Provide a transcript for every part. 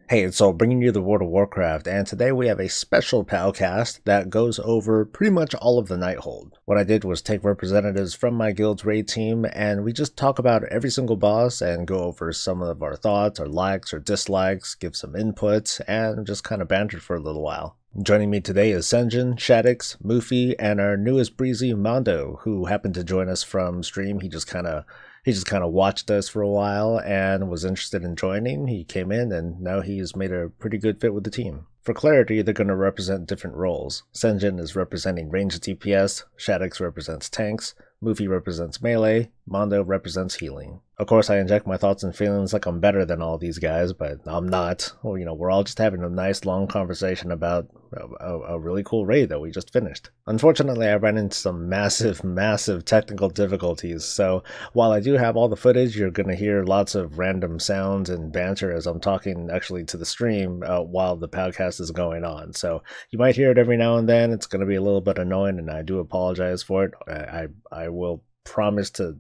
Hey, so bringing you the World of Warcraft, and today we have a special PowCast that goes over pretty much all of the Nighthold. What I did was take representatives from my guild's raid team, and we just talk about every single boss and go over some of our thoughts, our likes or dislikes, give some inputs, and just kind of banter for a little while. Joining me today is Senjin, Shaddix, Mufi, and our newest Breezy, Mondo, who happened to join us from stream. He just kind of watched us for a while and was interested in joining. He came in and now he's made a pretty good fit with the team. For clarity, they're going to represent different roles. Senjin is representing ranged DPS, Shaddix represents tanks, Mufi represents melee, Mondo represents healing. Of course, I inject my thoughts and feelings like I'm better than all these guys, but I'm not. Well, we're all just having a nice long conversation about a really cool raid that we just finished. Unfortunately, I ran into some massive technical difficulties, so while I do have all the footage, you're going to hear lots of random sounds and banter as I'm talking actually to the stream while the podcast is going on. So you might hear it every now and then. It's going to be a little bit annoying, and I do apologize for it. I will promise to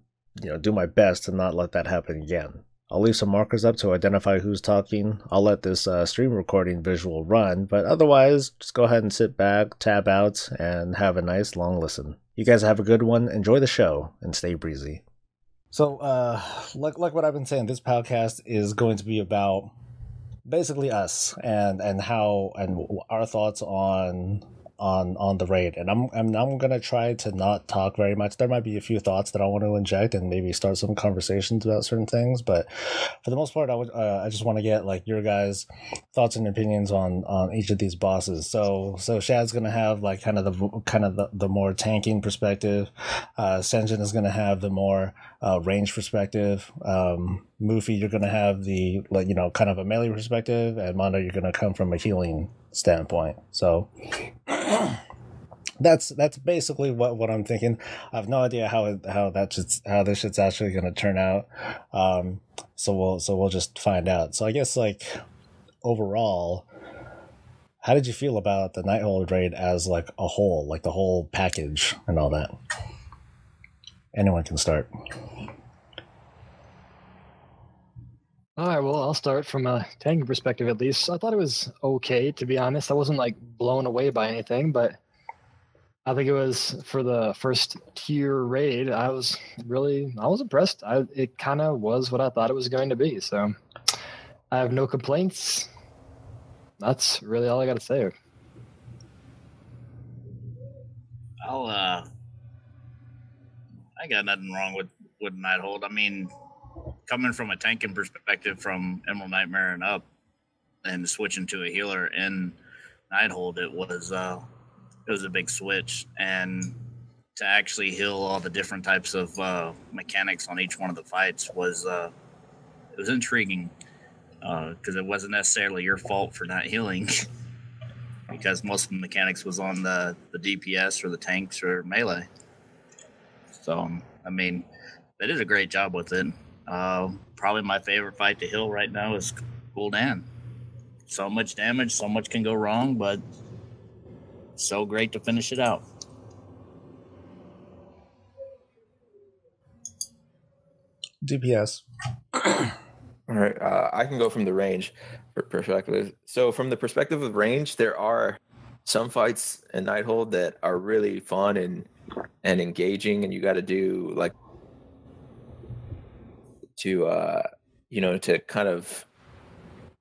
do my best to not let that happen again. I'll leave some markers up to identify who's talking. I'll let this stream recording visual run, but otherwise, just go ahead and sit back, tab out, and have a nice long listen. You guys have a good one, enjoy the show, and stay breezy. So, like what I've been saying, this podcast is going to be about basically us and how and our thoughts on the raid, and I'm gonna try to not talk very much. There might be a few thoughts that I want to inject and maybe start some conversations about certain things, but for the most part, I just want to get like your guys' thoughts and opinions on each of these bosses. So Shad's gonna have like kind of the more tanking perspective. Senjin is gonna have the more range perspective. Mufi, you're gonna have the kind of a melee perspective, and Mondo, you're gonna come from a healing standpoint. So that's basically what I'm thinking. I have no idea how this shit's actually gonna turn out. So we'll just find out. So I guess like overall, how did you feel about the Nighthold raid as like a whole, like the whole package and all that? Anyone can start. All right, well, I'll start from a tanking perspective at least. I thought it was okay, to be honest. I wasn't like blown away by anything, but I think it was for the first tier raid. I was impressed. It kind of was what I thought it was going to be. So I have no complaints. That's really all I got to say. I got nothing wrong with Nighthold. I mean, coming from a tanking perspective from Emerald Nightmare and up, and switching to a healer in Nighthold, it was a big switch, and to actually heal all the different types of mechanics on each one of the fights was intriguing, because it wasn't necessarily your fault for not healing, because most of the mechanics was on the DPS or the tanks or melee. So I mean, they did a great job with it. Probably my favorite fight to heal right now is Gul'dan. So much damage, so much can go wrong, but so great to finish it out. DPS. All right, I can go from the range perspective. So from the perspective of range, there are some fights in Nighthold that are really fun and engaging, and you got to do like to kind of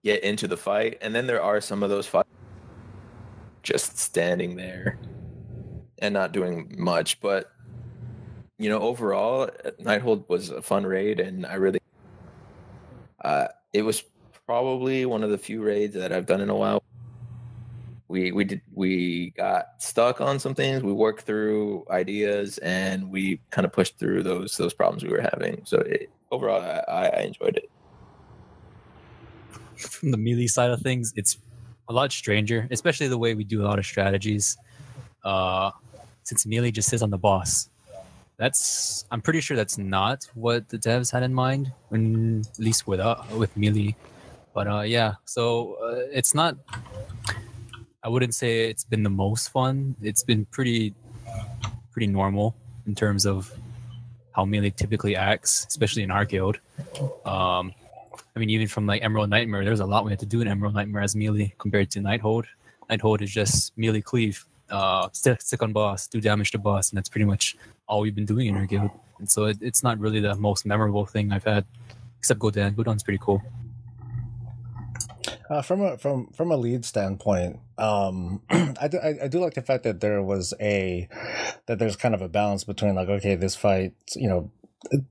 get into the fight. And then there are some of those fights just standing there and not doing much. But overall, Nighthold was a fun raid, and I really it was probably one of the few raids that I've done in a while. We got stuck on some things. We worked through ideas, and we kind of pushed through those problems we were having. So overall, I enjoyed it. From the melee side of things, it's a lot stranger, especially the way we do a lot of strategies. Since melee just sits on the boss, I'm pretty sure that's not what the devs had in mind, at least with melee. But yeah, so it's not. I wouldn't say it's been the most fun. It's been pretty normal in terms of how melee typically acts, especially in our guild. I I mean, even from like Emerald Nightmare, there's a lot we had to do in Emerald Nightmare as melee compared to Nighthold. Nighthold is just melee cleave, stick on boss, do damage to boss, and that's pretty much all we've been doing in our guild. And so it's not really the most memorable thing I've had, except Godan. Godan's pretty cool. From a lead standpoint, I do like the fact that there's kind of a balance between like, okay, this fight,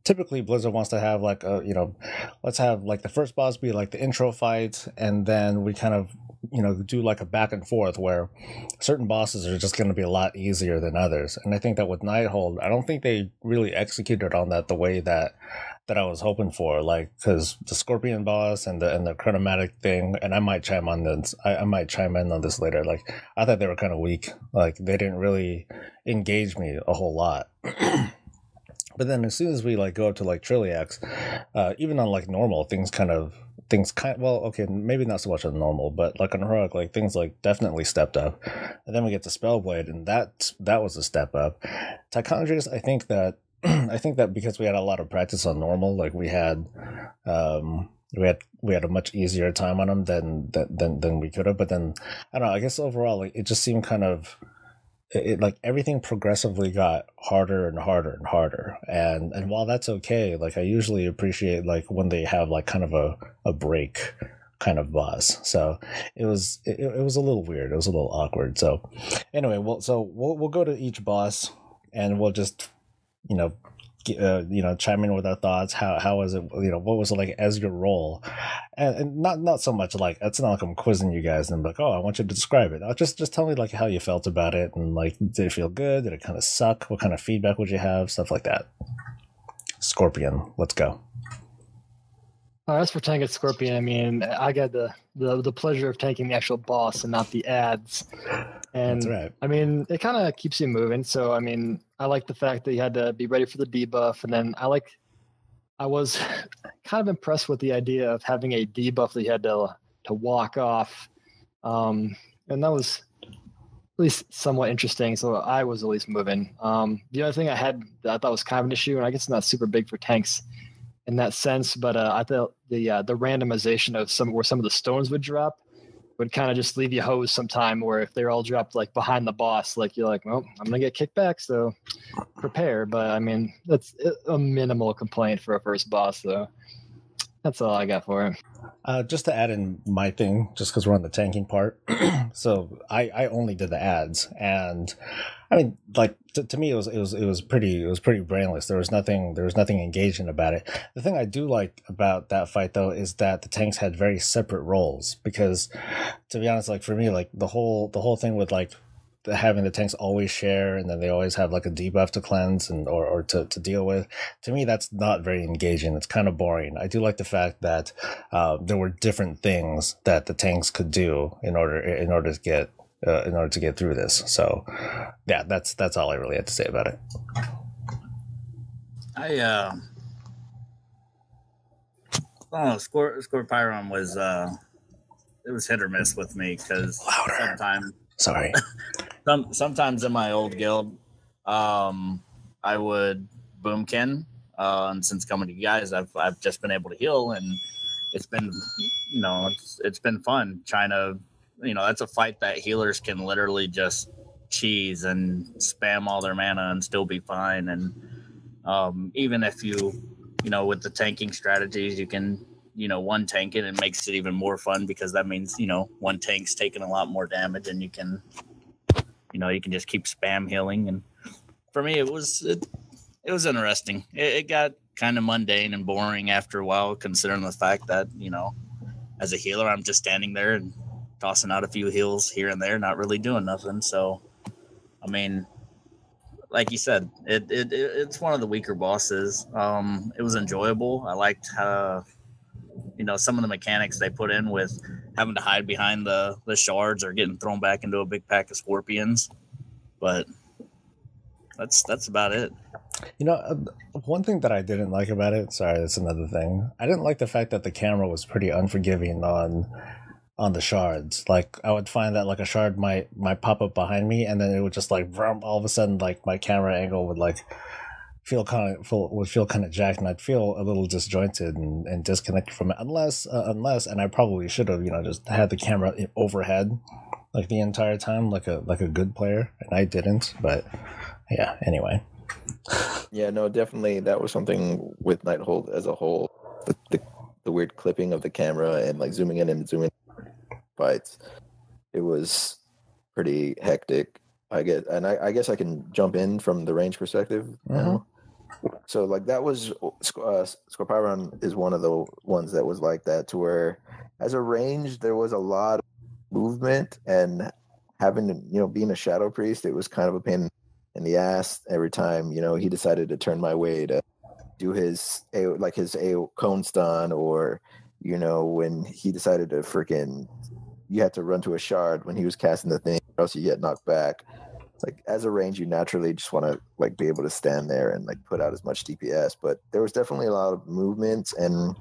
typically Blizzard wants to have like let's have like the first boss be like the intro fight, and then we kind of do like a back and forth where certain bosses are just going to be a lot easier than others. And I think that with Nighthold, I don't think they really executed on that the way that I was hoping for, like, because the Scorpion boss and the chronomatic thing, and I might chime in on this later. Like, I thought they were kind of weak. Like, they didn't really engage me a whole lot. But then as soon as we like go up to like Trilliax, even on like normal, well, okay, maybe not so much on normal, but like on heroic, like things like definitely stepped up. And then we get to Spellblade, and that was a step up. Tichondrius, I think that because we had a lot of practice on normal, like we had a much easier time on them than we could have. But then I don't know, I guess overall, like, it just seemed kind of like everything progressively got harder and harder and harder. And while that's okay, like I usually appreciate like when they have like kind of a break kind of boss. So it was a little weird. It was a little awkward. So anyway, we'll go to each boss and we'll just chime in with our thoughts. How was it? What was it like as your role? And not so much like, it's not like I'm quizzing you guys and I'm like, oh, I want you to describe it. Just tell me like how you felt about it, and like, did it feel good? Did it kind of suck? What kind of feedback would you have? Stuff like that. Scorpion, let's go. As for tanking Scorpion, I mean, I got the pleasure of tanking the actual boss and not the ads. And that's right. I mean, it kind of keeps you moving. So, I mean, I like the fact that you had to be ready for the debuff. And then I was kind of impressed with the idea of having a debuff that you had to walk off. And that was at least somewhat interesting. So I was at least moving. The other thing I had that I thought was kind of an issue, and I guess it's not super big for tanks in that sense, but I thought the randomization of where some of the stones would drop would kind of just leave you hosed sometime, where if they're all dropped like behind the boss, like you're like, well, I'm gonna get kicked back, so prepare. But I mean, that's a minimal complaint for a first boss, though. That's all I got for it. Just to add in my thing, just because we're on the tanking part. So I only did the ads, and I mean, like to me, it was pretty brainless. There was nothing engaging about it. The thing I do like about that fight though is that the tanks had very separate roles, because to be honest, like for me, like the whole thing with like having the tanks always share, and then they always have like a debuff to cleanse and or to deal with, to me that's not very engaging. It's kind of boring. I do like the fact that there were different things that the tanks could do in order to get through this. So yeah, that's all I really had to say about it. I don't know, Score Pyron was it was hit or miss with me, because sometimes in my old guild, I would boomkin, and since coming to you guys, I've just been able to heal, and it's been it's been fun trying to, that's a fight that healers can literally just cheese and spam all their mana and still be fine. And even if you with the tanking strategies, you can one tank it, and makes it even more fun, because that means one tank's taking a lot more damage, and you can just keep spam healing. And for me, it was interesting. It got kind of mundane and boring after a while, considering the fact that as a healer, I'm just standing there and tossing out a few heals here and there, not really doing nothing. So I mean, like you said, it's one of the weaker bosses. It was enjoyable. I liked how some of the mechanics they put in with having to hide behind the shards or getting thrown back into a big pack of scorpions. But that's about it. One thing that I didn't like about it, sorry, that's another thing. I didn't like the fact that the camera was pretty unforgiving on the shards. Like, I would find that like a shard might pop up behind me, and then it would just like all of a sudden, like my camera angle would like would feel kind of jacked, and I'd feel a little disjointed and disconnected from it, unless, and I probably should have, just had the camera overhead like the entire time, like a good player, and I didn't. But yeah, anyway. Yeah, no, definitely that was something with Nighthold as a whole. The weird clipping of the camera and like zooming in and zooming fights. It was pretty hectic. I guess I can jump in from the range perspective now. So like that was Scorpiron is one of the ones that was like that, to where as a range there was a lot of movement, and having to, being a shadow priest, it was kind of a pain in the ass every time, he decided to turn my way to do his cone stun, or, when he decided to you had to run to a shard when he was casting the thing, or else you get knocked back. It's like, as a range, you naturally just want to like be able to stand there and like put out as much DPS. But there was definitely a lot of movements and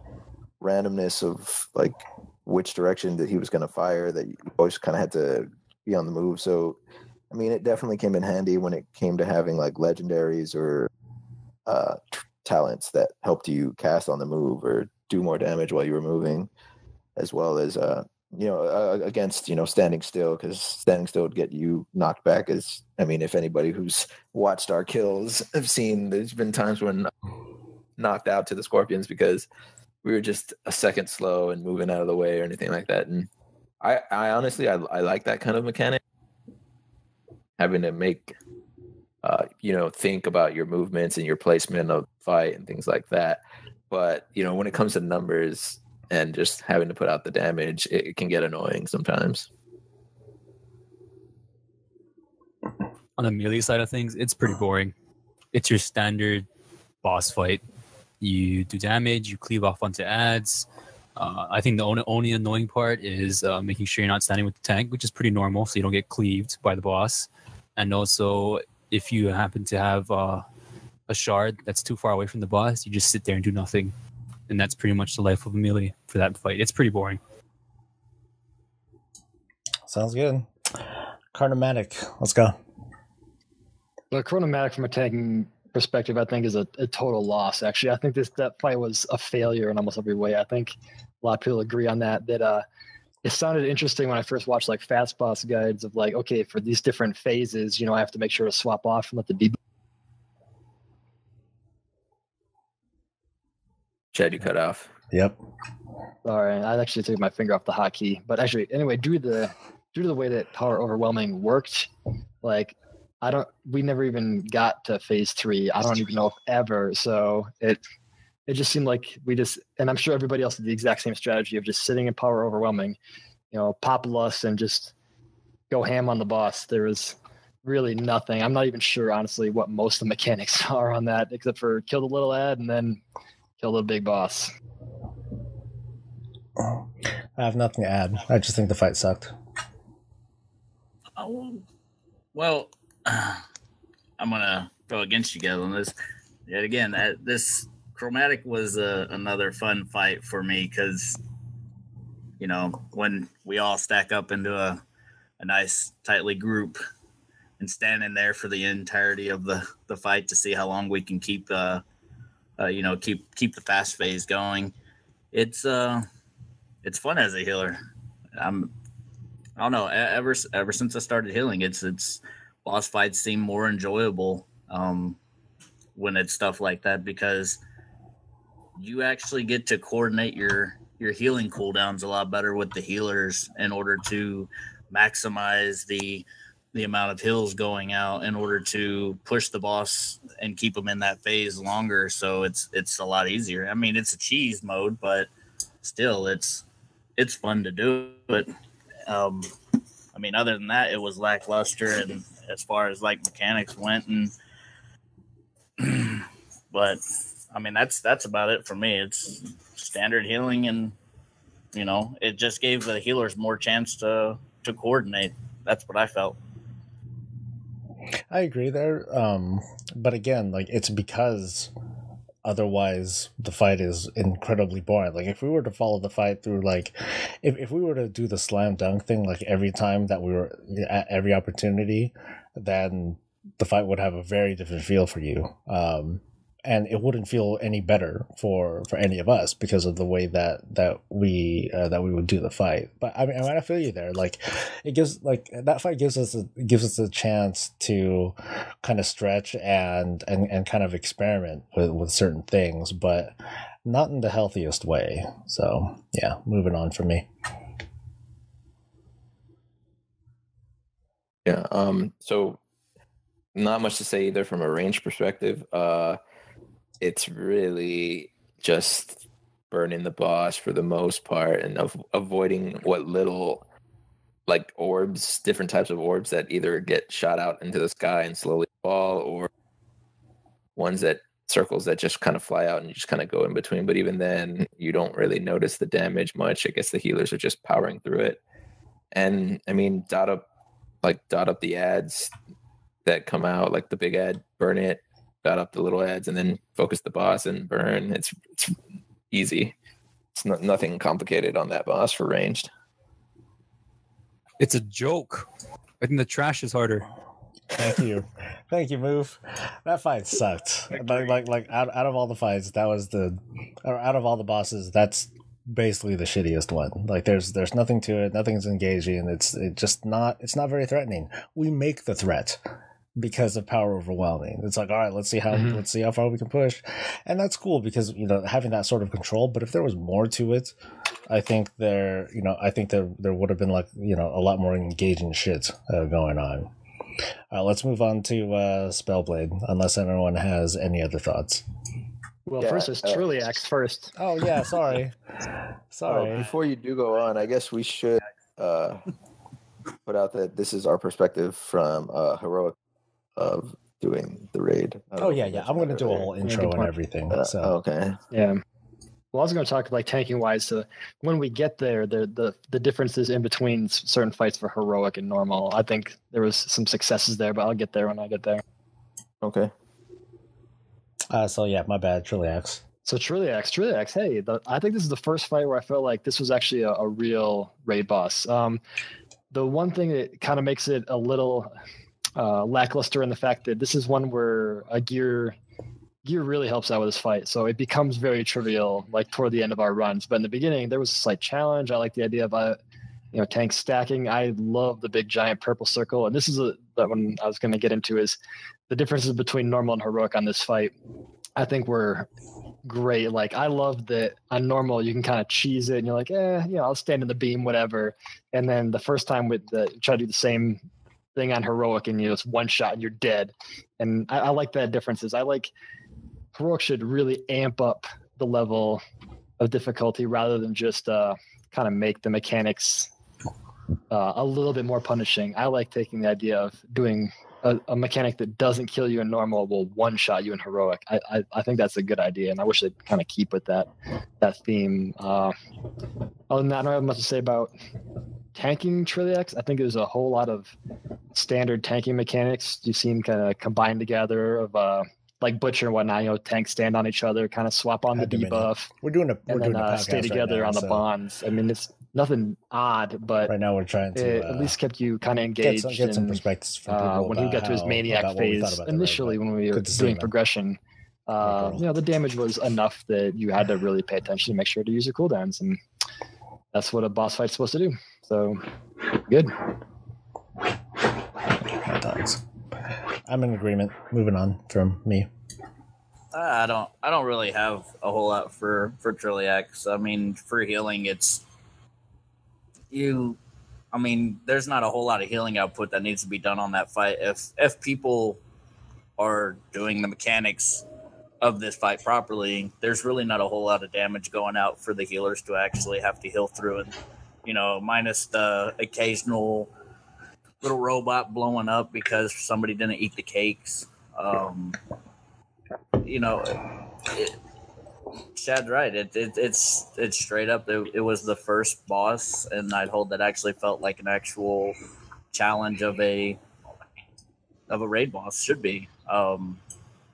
randomness of like which direction that he was going to fire, that you always kind of had to be on the move. So, I mean, it definitely came in handy when it came to having like legendaries or talents that helped you cast on the move or do more damage while you were moving, as well as against standing still, because standing still would get you knocked back. If anybody who's watched our kills have seen, there's been times when knocked out to the Scorpions because we were just a second slow and moving out of the way or anything like that. And I honestly I like that kind of mechanic, having to make think about your movements and your placement of fight and things like that. But when it comes to numbers and just having to put out the damage, it can get annoying sometimes. On the melee side of things, it's pretty boring. It's your standard boss fight. You do damage, you cleave off onto adds. I think the only annoying part is making sure you're not standing with the tank, which is pretty normal, so you don't get cleaved by the boss. And also, if you happen to have a shard that's too far away from the boss, you just sit there and do nothing. And that's pretty much the life of a melee for that fight. It's pretty boring. Sounds good. Chronomatic, let's go. The Chronomatic, from a tanking perspective, I think is a total loss. Actually, I think that fight was a failure in almost every way. I think a lot of people agree on that. It sounded interesting when I first watched like fast boss guides of like, okay, for these different phases, I have to make sure to swap off and let the debuff. Chad, you cut off. Yep. Sorry, I actually took my finger off the hotkey. But actually, anyway, due to the way that power overwhelming worked, like we never even got to phase 3. I don't even know if ever. So it just seemed like and I'm sure everybody else did the exact same strategy of just sitting in power overwhelming, pop lust and just go ham on the boss. There was really nothing. I'm not even sure, honestly, what most of the mechanics are on that, except for kill the little ad and then kill the big boss. I have nothing to add. I just think the fight sucked. Oh, well, I'm gonna go against you guys on this. Yet again, this Chromatic was another fun fight for me because, when we all stack up into a nice tightly group and standing there for the entirety of the fight to see how long we can keep the fast phase going. It's fun as a healer. I don't know. Ever since I started healing, it's boss fights seem more enjoyable when it's stuff like that, because you actually get to coordinate your healing cooldowns a lot better with the healers in order to maximize the amount of heals going out in order to push the boss and keep them in that phase longer. So it's a lot easier. I mean, it's a cheese mode, but still it's fun to do it. Other than that, it was lackluster, and as far as like mechanics went, and but that's about it for me. It's standard healing, and it just gave the healers more chance to coordinate. That's what I felt. I agree there. But again, like, it's because otherwise the fight is incredibly boring. Like, if we were to follow the fight through, like, if we were to do the slam dunk thing, like, every time that we were at every opportunity, then the fight would have a very different feel for you. and it wouldn't feel any better for any of us because of the way that we would do the fight. But I mean, I feel you there. Like, it gives, like, that fight gives us a chance to kind of stretch and kind of experiment with certain things, but not in the healthiest way. So yeah, moving on from me. Yeah. So not much to say either from a range perspective. It's really just burning the boss for the most part and avoiding what little, like, orbs, different types of orbs that either get shot out into the sky and slowly fall, or ones that circles that just kind of fly out and you just kind of go in between. But even then, you don't really notice the damage much. I guess the healers are just powering through it. And I mean, dot up the ads that come out, like the big ad, burn it, dot up the little ads, and then focus the boss and burn. It's easy. It's nothing complicated on that boss for ranged. It's a joke. I think the trash is harder. Thank you, Move. That fight sucked. Like out of all the fights, out of all the bosses, that's basically the shittiest one. Like, there's nothing to it, nothing's engaging. It's not very threatening. We make the threat because of power overwhelming. It's like, all right, let's see how far we can push, and that's cool because, you know, having that sort of control. But if there was more to it, I think there would have been, like, you know, a lot more engaging shit going on. Let's move on to Spellblade, unless anyone has any other thoughts. Well, first it's Trilliax first. Oh yeah, sorry. Before you do go on, I guess we should put out that this is our perspective from heroic of doing the raid. Oh yeah. I'm going to do a whole intro and everything. Okay. Yeah. Well, I was going to talk, like, tanking wise. So when we get there, the differences in between certain fights for heroic and normal. I think there was some successes there, but I'll get there when I get there. Okay. So yeah, my bad, Trilliax. So Trilliax. Hey, I think this is the first fight where I felt like this was actually a real raid boss. The one thing that kind of makes it a little lackluster in the fact that this is one where a gear really helps out with this fight. So it becomes very trivial, like, toward the end of our runs. But in the beginning, there was a slight challenge. I like the idea of tanks stacking. I love the big giant purple circle, and this is that one I was going to get into, is the differences between normal and heroic on this fight. I think were great. Like, I love that on normal you can kind of cheese it and you're like, I'll stand in the beam, whatever. And then the first time try to do the same thing on heroic and it's one shot and you're dead. And I like that differences. I like heroic should really amp up the level of difficulty rather than just kind of make the mechanics a little bit more punishing. I like taking the idea of doing a mechanic that doesn't kill you in normal will one-shot you in heroic. I think that's a good idea, and I wish they'd kind of keep with that theme. Other than that, I don't have much to say about tanking Trilliax. I think there's a whole lot of standard tanking mechanics you've seen kind of combined together of like Butcher and whatnot. Tanks stand on each other, kind of swap on the debuff. We're doing a podcast stay together right now, on the bonds. I mean, it's nothing odd, but right now we're trying to at least kept you kind of engaged. Get some perspectives from people when he got to his maniac phase initially when we were doing progression. The damage was enough that you had to really pay attention to make sure to use your cooldowns, and that's what a boss fight's supposed to do. So good. I'm in agreement. Moving on from me. I don't really have a whole lot for Trilliax. I mean, for healing, there's not a whole lot of healing output that needs to be done on that fight. If people are doing the mechanics of this fight properly, there's really not a whole lot of damage going out for the healers to actually have to heal through, and minus the occasional little robot blowing up because somebody didn't eat the cakes. Chad's right. It's straight up. It was the first boss in Nighthold that actually felt like an actual challenge of a raid boss should be.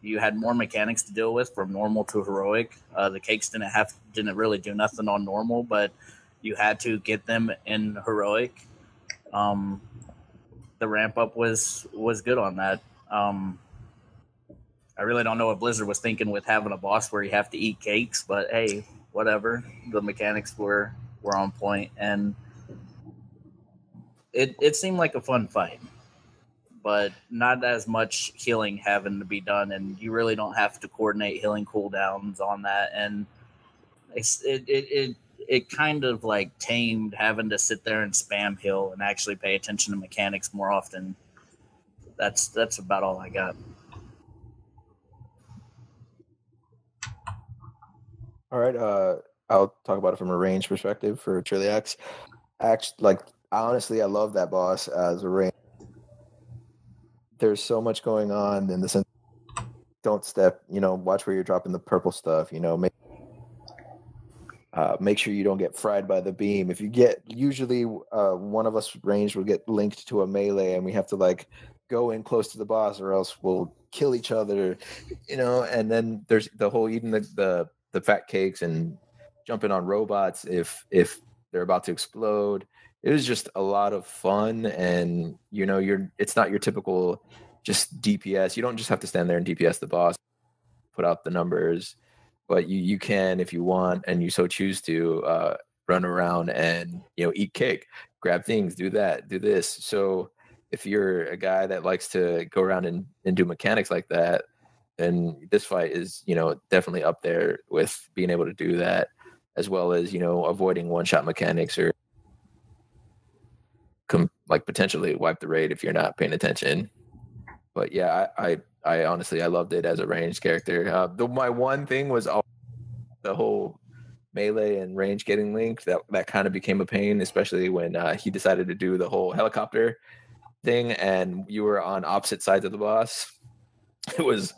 You had more mechanics to deal with from normal to heroic. The cakes didn't really do nothing on normal, but you had to get them in heroic. The ramp up was good on that. I really don't know what Blizzard was thinking with having a boss where you have to eat cakes, but hey, whatever. The mechanics were on point, and it seemed like a fun fight, but not as much healing having to be done, and you really don't have to coordinate healing cooldowns on that, and it kind of like tamed having to sit there and spam heal and actually pay attention to mechanics more often. That's about all I got. All right, I'll talk about it from a range perspective for Trilliax. Actually, honestly, I love that boss as a range. There's so much going on in the sense. Don't step, watch where you're dropping the purple stuff. Make sure you don't get fried by the beam. If you get, usually one of us range will get linked to a melee, and we have to go in close to the boss, or else we'll kill each other. And then there's the whole eating the fat cakes and jumping on robots if they're about to explode. It was just a lot of fun, and it's not your typical just DPS. You don't just have to stand there and DPS the boss, put out the numbers, but you can, if you want and you so choose to, run around and eat cake, grab things, do that, do this. So if you're a guy that likes to go around and do mechanics like that, then this fight is definitely up there with being able to do that, as well as avoiding one-shot mechanics or potentially wipe the raid if you're not paying attention. But yeah, I honestly, I loved it as a ranged character. My one thing was the whole melee and range getting linked. That kind of became a pain, especially when he decided to do the whole helicopter thing, and you were on opposite sides of the boss. It was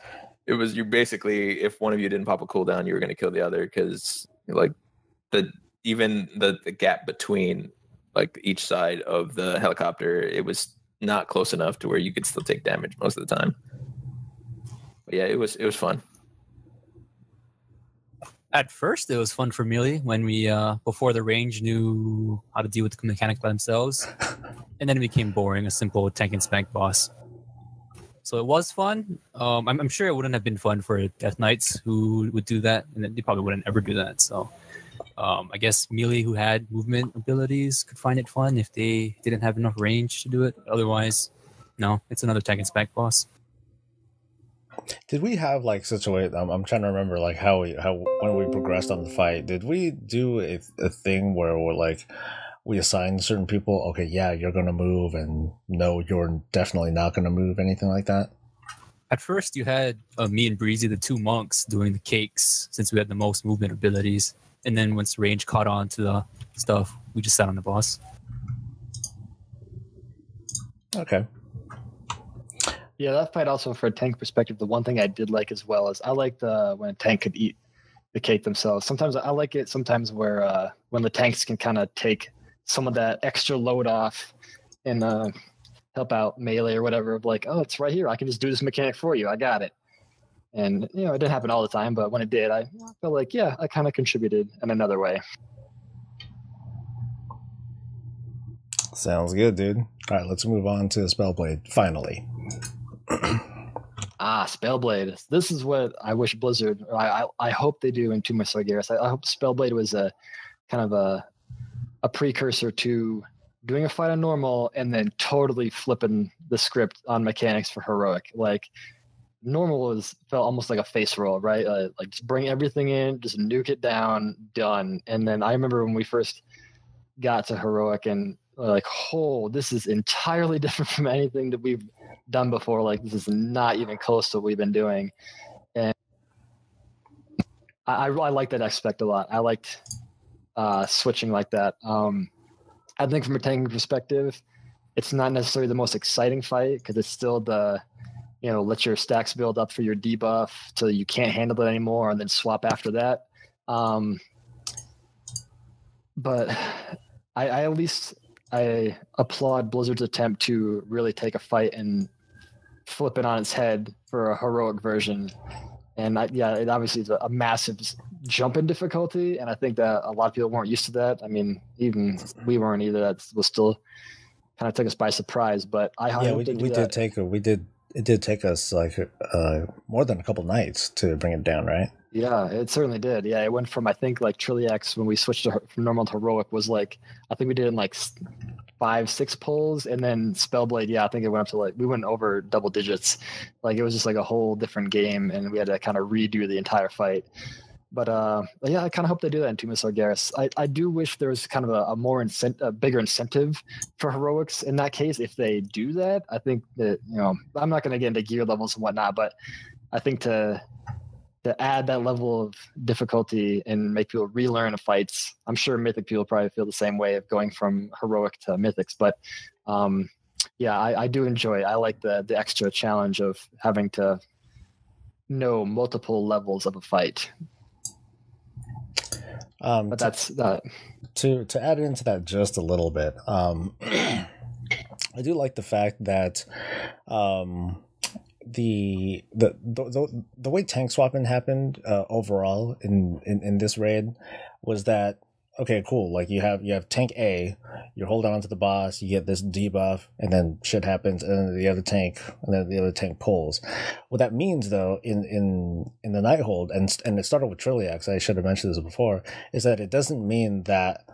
you basically, if one of you didn't pop a cooldown, you were going to kill the other, because the gap between each side of the helicopter, it was not close enough to where you could still take damage most of the time. But yeah, it was fun. At first, it was fun for Melee when we, before the range knew how to deal with the mechanics by themselves. And then it became boring, a simple tank and spank boss. So it was fun. I'm sure it wouldn't have been fun for Death Knights who would do that, and they probably wouldn't ever do that. So I guess Melee, who had movement abilities, could find it fun if they didn't have enough range to do it. Otherwise, no, it's another tank and spank boss. Did we have such a way? I'm trying to remember how when we progressed on the fight, did we do a thing where we assign certain people? Okay, yeah, you're gonna move, and no, you're definitely not gonna move. Anything like that? At first, you had me and Breezy, the two monks, doing the cakes since we had the most movement abilities. And then once range caught on to the stuff, we just sat on the boss. Okay. Yeah, that fight also, for a tank perspective, the one thing I did like as well is I liked when a tank could eat the cake themselves. Sometimes I like it. Sometimes where when the tanks can kind of take some of that extra load off and help out melee or whatever. Oh, it's right here. I can just do this mechanic for you. I got it. And it didn't happen all the time, but when it did, I felt I kind of contributed in another way. Sounds good, dude. All right, let's move on to Spellblade. Finally. Spellblade. This is what I wish Blizzard, or I hope they do in Tomb of Sargeras. I hope Spellblade was a kind of a precursor to doing a fight on normal and then totally flipping the script on mechanics for heroic. Normal felt almost like a face roll, right? Just bring everything in, just nuke it down, done. And then I remember when we first got to heroic and this is entirely different from anything that we've done before. This is not even close to what we've been doing. And I like that aspect a lot. I liked switching like that. I think from a tanking perspective, it's not necessarily the most exciting fight because it's still let your stacks build up for your debuff till you can't handle it anymore and then swap after that. But I applaud Blizzard's attempt to really take a fight and flip it on its head for a heroic version. And it obviously is a massive jump in difficulty. And I think that a lot of people weren't used to that. I mean, even we weren't either. That was still kind of took us by surprise. But we did it did take us like more than a couple nights to bring it down, right? Yeah, it certainly did. Yeah, it went from, I think, like Trilliax when we switched from normal to heroic was like, I think we did in like 5-6 pulls, and then Spellblade, yeah, I think it went up to like, we went over double digits. Like it was just like a whole different game, and we had to kind of redo the entire fight. But yeah, I kind of hope they do that in Tomb of Sargeras. I do wish there was kind of a bigger incentive for heroics in that case. If they do that, I think that, you know, I'm not going to get into gear levels and whatnot, but I think to add that level of difficulty and make people relearn fights. I'm sure Mythic people probably feel the same way of going from heroic to Mythics, but yeah, I do enjoy it. I like the extra challenge of having to know multiple levels of a fight. But that's to add into that just a little bit. I do like the fact that the way tank swapping happened overall in this raid was that, okay, cool. Like you have tank A, you're holding on to the boss, you get this debuff, and then shit happens, and then the other tank pulls. What that means, though, in the Nighthold, and it started with Trilliax, I should have mentioned this before, is that it doesn't mean that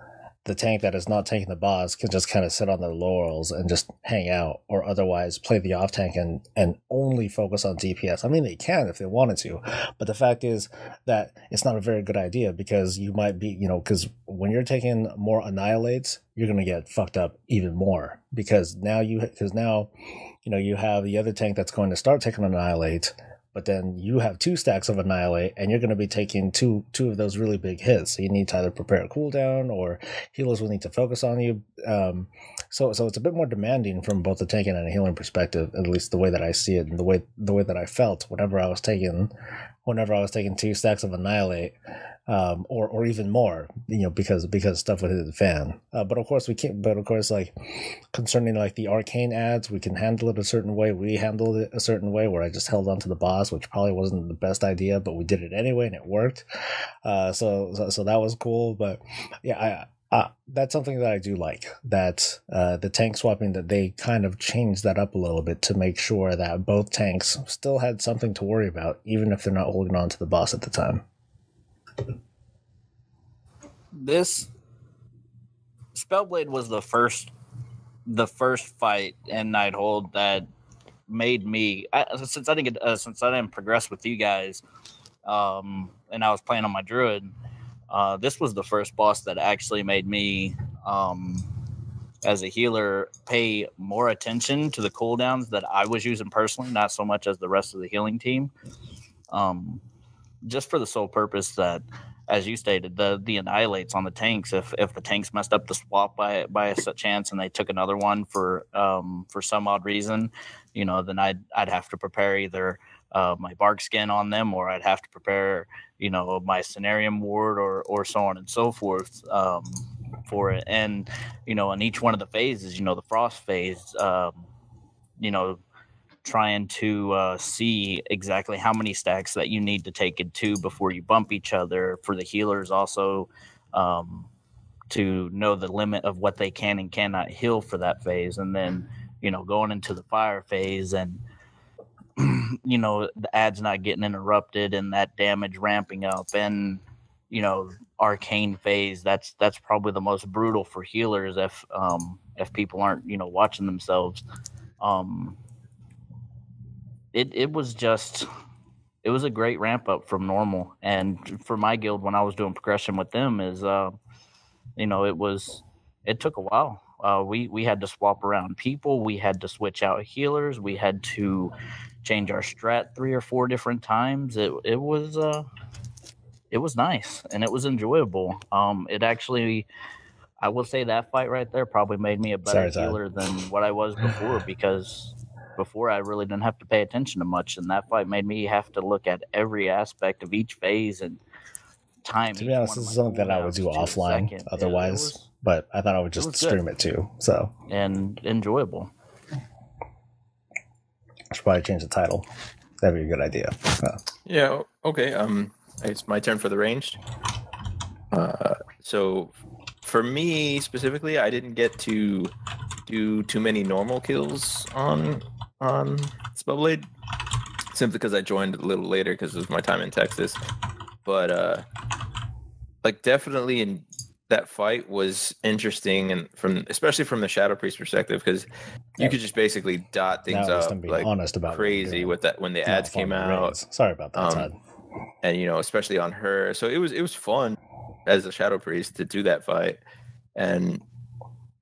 the tank that is not tanking the boss can just kind of sit on their laurels and just hang out, or otherwise play the off tank and only focus on DPS. I mean, they can if they wanted to, but the fact is that it's not a very good idea, because you might be, you know, because when you're taking more annihilates, you're going to get fucked up even more, because now you have the other tank that's going to start taking annihilate, but then you have 2 stacks of annihilate, and you're going to be taking two of those really big hits. So you need to either prepare a cooldown, or healers will need to focus on you. So it's a bit more demanding from both the tanking and a healing perspective, at least the way that I see it, and the way that I felt whenever I was taking 2 stacks of annihilate, or even more, you know, because stuff would hit the fan. But of course, like concerning like the arcane ads, we can handle it a certain way. We handled it a certain way where I just held on to the boss, which probably wasn't the best idea, but we did it anyway, and it worked. So that was cool. But yeah, that's something that I do like, that the tank swapping, that they kind of changed that up a little bit to make sure that both tanks still had something to worry about, even if they're not holding on to the boss at the time. This Spellblade was the first fight in Nighthold that made me, since I didn't progress with you guys, and I was playing on my druid. This was the first boss that actually made me, as a healer, pay more attention to the cooldowns that I was using personally, not so much as the rest of the healing team. Just for the sole purpose that, as you stated, the annihilates on the tanks. If the tanks messed up the swap by a chance, and they took another one for some odd reason, you know, then I'd have to prepare either my bark skin on them, or I'd have to prepare, you know, my Cenarium ward, or so on and so forth, for it. And, you know, in each one of the phases, you know, the frost phase, you know, trying to see exactly how many stacks that you need to take into before you bump each other. For the healers also, to know the limit of what they can and cannot heal for that phase. And then, you know, going into the fire phase, and you know, the ads not getting interrupted, and that damage ramping up, and, you know, arcane phase, that's probably the most brutal for healers if people aren't, you know, watching themselves. It was a great ramp up from normal. And for my guild, when I was doing progression with them, is you know, it took a while. We had to swap around people, we had to switch out healers, we had to change our strat 3 or 4 different times. It was nice, and it was enjoyable. It actually, I will say that fight right there probably made me a better healer than what I was before, because before I really didn't have to pay attention to much, and that fight made me have to look at every aspect of each phase and time. To be honest, this is something that I would do offline otherwise, but I thought I would just stream it too. So, and enjoyable. I should probably change the title. That'd be a good idea. Yeah. Okay. It's my turn for the ranged. So for me specifically, I didn't get to do too many normal kills on Spellblade, simply because I joined a little later because it was my time in Texas. But like definitely in that fight was interesting, and especially from the Shadow Priest perspective, because you could just basically dot things Now at least up I'm being like honest about crazy with that when the ads came out. Sorry about that, Todd. And especially on her, so it was fun as a Shadow Priest to do that fight, and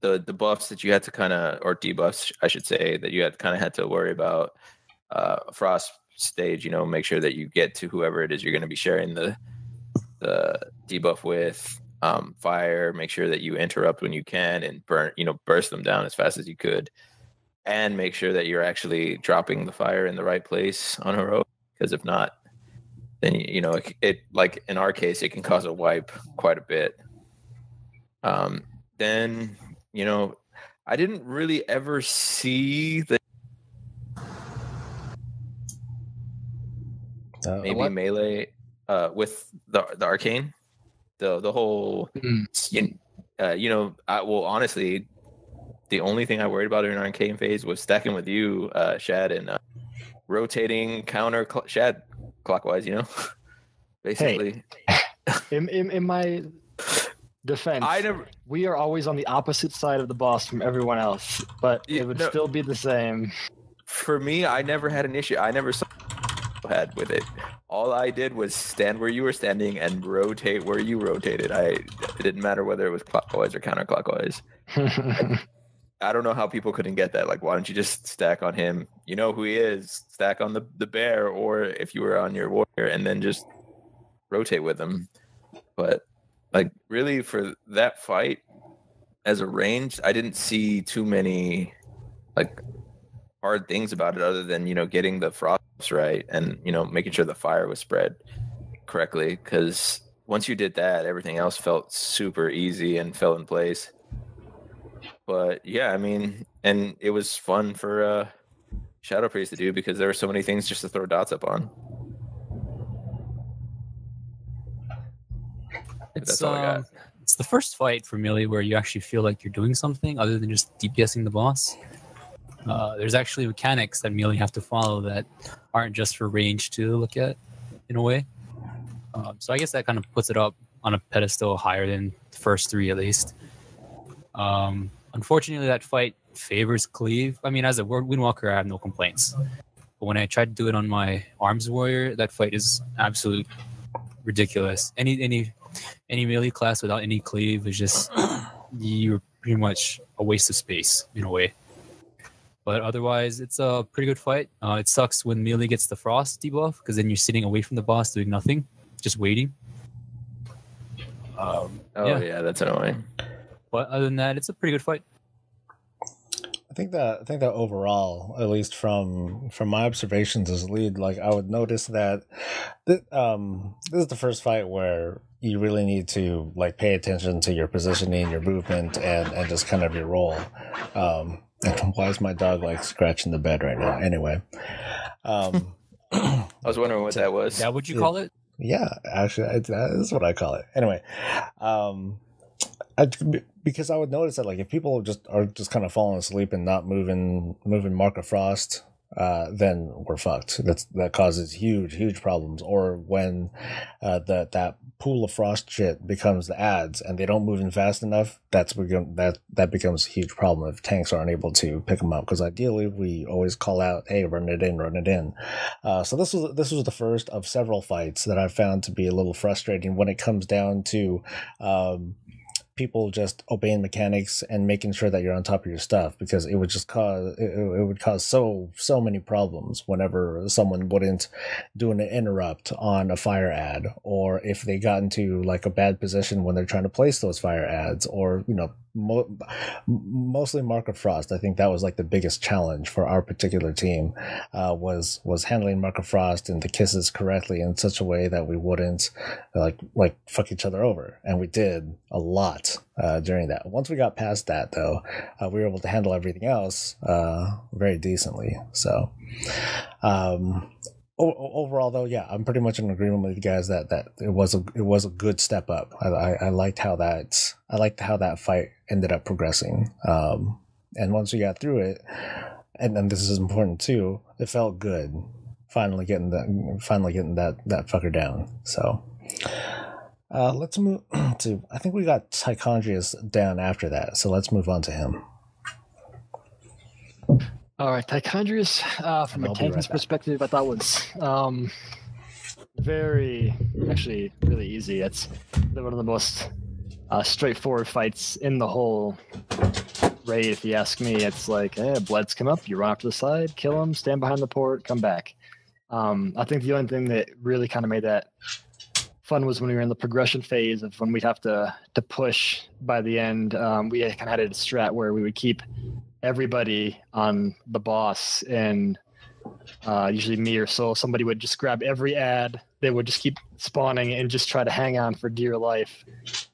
the buffs that you had to kind of, or debuffs I should say, that you had to worry about. Frost stage, make sure that you get to whoever it is you're going to be sharing the debuff with. Fire, make sure that you interrupt when you can and burst them down as fast as you could, and make sure that you're actually dropping the fire in the right place on heroic, because if not, then it like in our case it can cause a wipe quite a bit. Then I didn't really ever see the maybe melee with the arcane, the whole honestly, the only thing I worried about in arcane phase was stacking with you, Shad, and rotating counter Shad clockwise, basically. Hey, in my defense, we are always on the opposite side of the boss from everyone else, but it would still be the same. For me, I never had an issue. I never had with it. All I did was stand where you were standing and rotate where you rotated. It didn't matter whether it was clockwise or counterclockwise. I don't know how people couldn't get that. Like, why don't you just stack on him? You know who he is. Stack on the bear, or if you were on your warrior, and then just rotate with him. But like, really, for that fight, as a range, I didn't see too many like hard things about it, other than getting the frost right and making sure the fire was spread correctly. Because once you did that, everything else felt super easy and fell in place. But yeah, I mean, and it was fun for Shadow Priest to do, because there were so many things just to throw dots up on. That's all I got. It's the first fight for Melee where you actually feel like you're doing something other than just DPSing the boss. There's actually mechanics that Melee have to follow that aren't just for range to look at, in a way. So I guess that kind of puts it up on a pedestal higher than the first three, at least. Unfortunately, that fight favors cleave. I mean, as a Windwalker, I have no complaints. But when I tried to do it on my Arms Warrior, that fight is absolute ridiculous. Any melee class without any cleave is just, you're pretty much a waste of space in a way. But otherwise, it's a pretty good fight. It sucks when melee gets the frost debuff, because then you're sitting away from the boss doing nothing, just waiting. Yeah, that's annoying. But other than that, it's a pretty good fight. I think that overall, at least from my observations as lead, like I would notice that this is the first fight where you really need to like pay attention to your positioning, your movement, and just kind of your role. And why is my dog like scratching the bed right now? Anyway, I was wondering what that was. Is that what you call it? Yeah, actually, that is what I call it. Anyway, because I would notice that like if people are just kind of falling asleep and not moving Mark of Frost, then we're fucked. That causes huge problems. Or when that pool of frost shit becomes the ads and they don't move in fast enough, that becomes a huge problem if tanks aren't able to pick them up. Because ideally we always call out, hey, run it in. So this was the first of several fights that I found to be a little frustrating when it comes down to people just obeying mechanics and making sure that you're on top of your stuff, because it would just cause so many problems whenever someone wouldn't do an interrupt on a fire ad, or if they got into like a bad position when they're trying to place those fire ads, or mostly Mark of Frost. I think that was like the biggest challenge for our particular team, was handling Mark of Frost and the kisses correctly in such a way that we wouldn't like fuck each other over, and we did a lot during that. Once we got past that, though, we were able to handle everything else very decently. So overall, though, yeah, I'm pretty much in agreement with you guys that it was a good step up. I liked how that fight ended up progressing. And once we got through it, and then this is important too. It felt good, finally getting that fucker down. So let's move to. I think we got Tychondrius down after that. So let's move on to him. All right, Tychondrius, from a tanking perspective, I thought was really easy. It's one of the most straightforward fights in the whole raid, if you ask me. It's like, Bloods come up, you run off to the side, kill them, stand behind the port, come back. I think the only thing that really kind of made that fun was when we were in the progression phase of when we'd have to push by the end. We kind of had a strat where we would keep everybody on the boss, and usually me or Soul, somebody would just grab every ad. They would just keep spawning and just try to hang on for dear life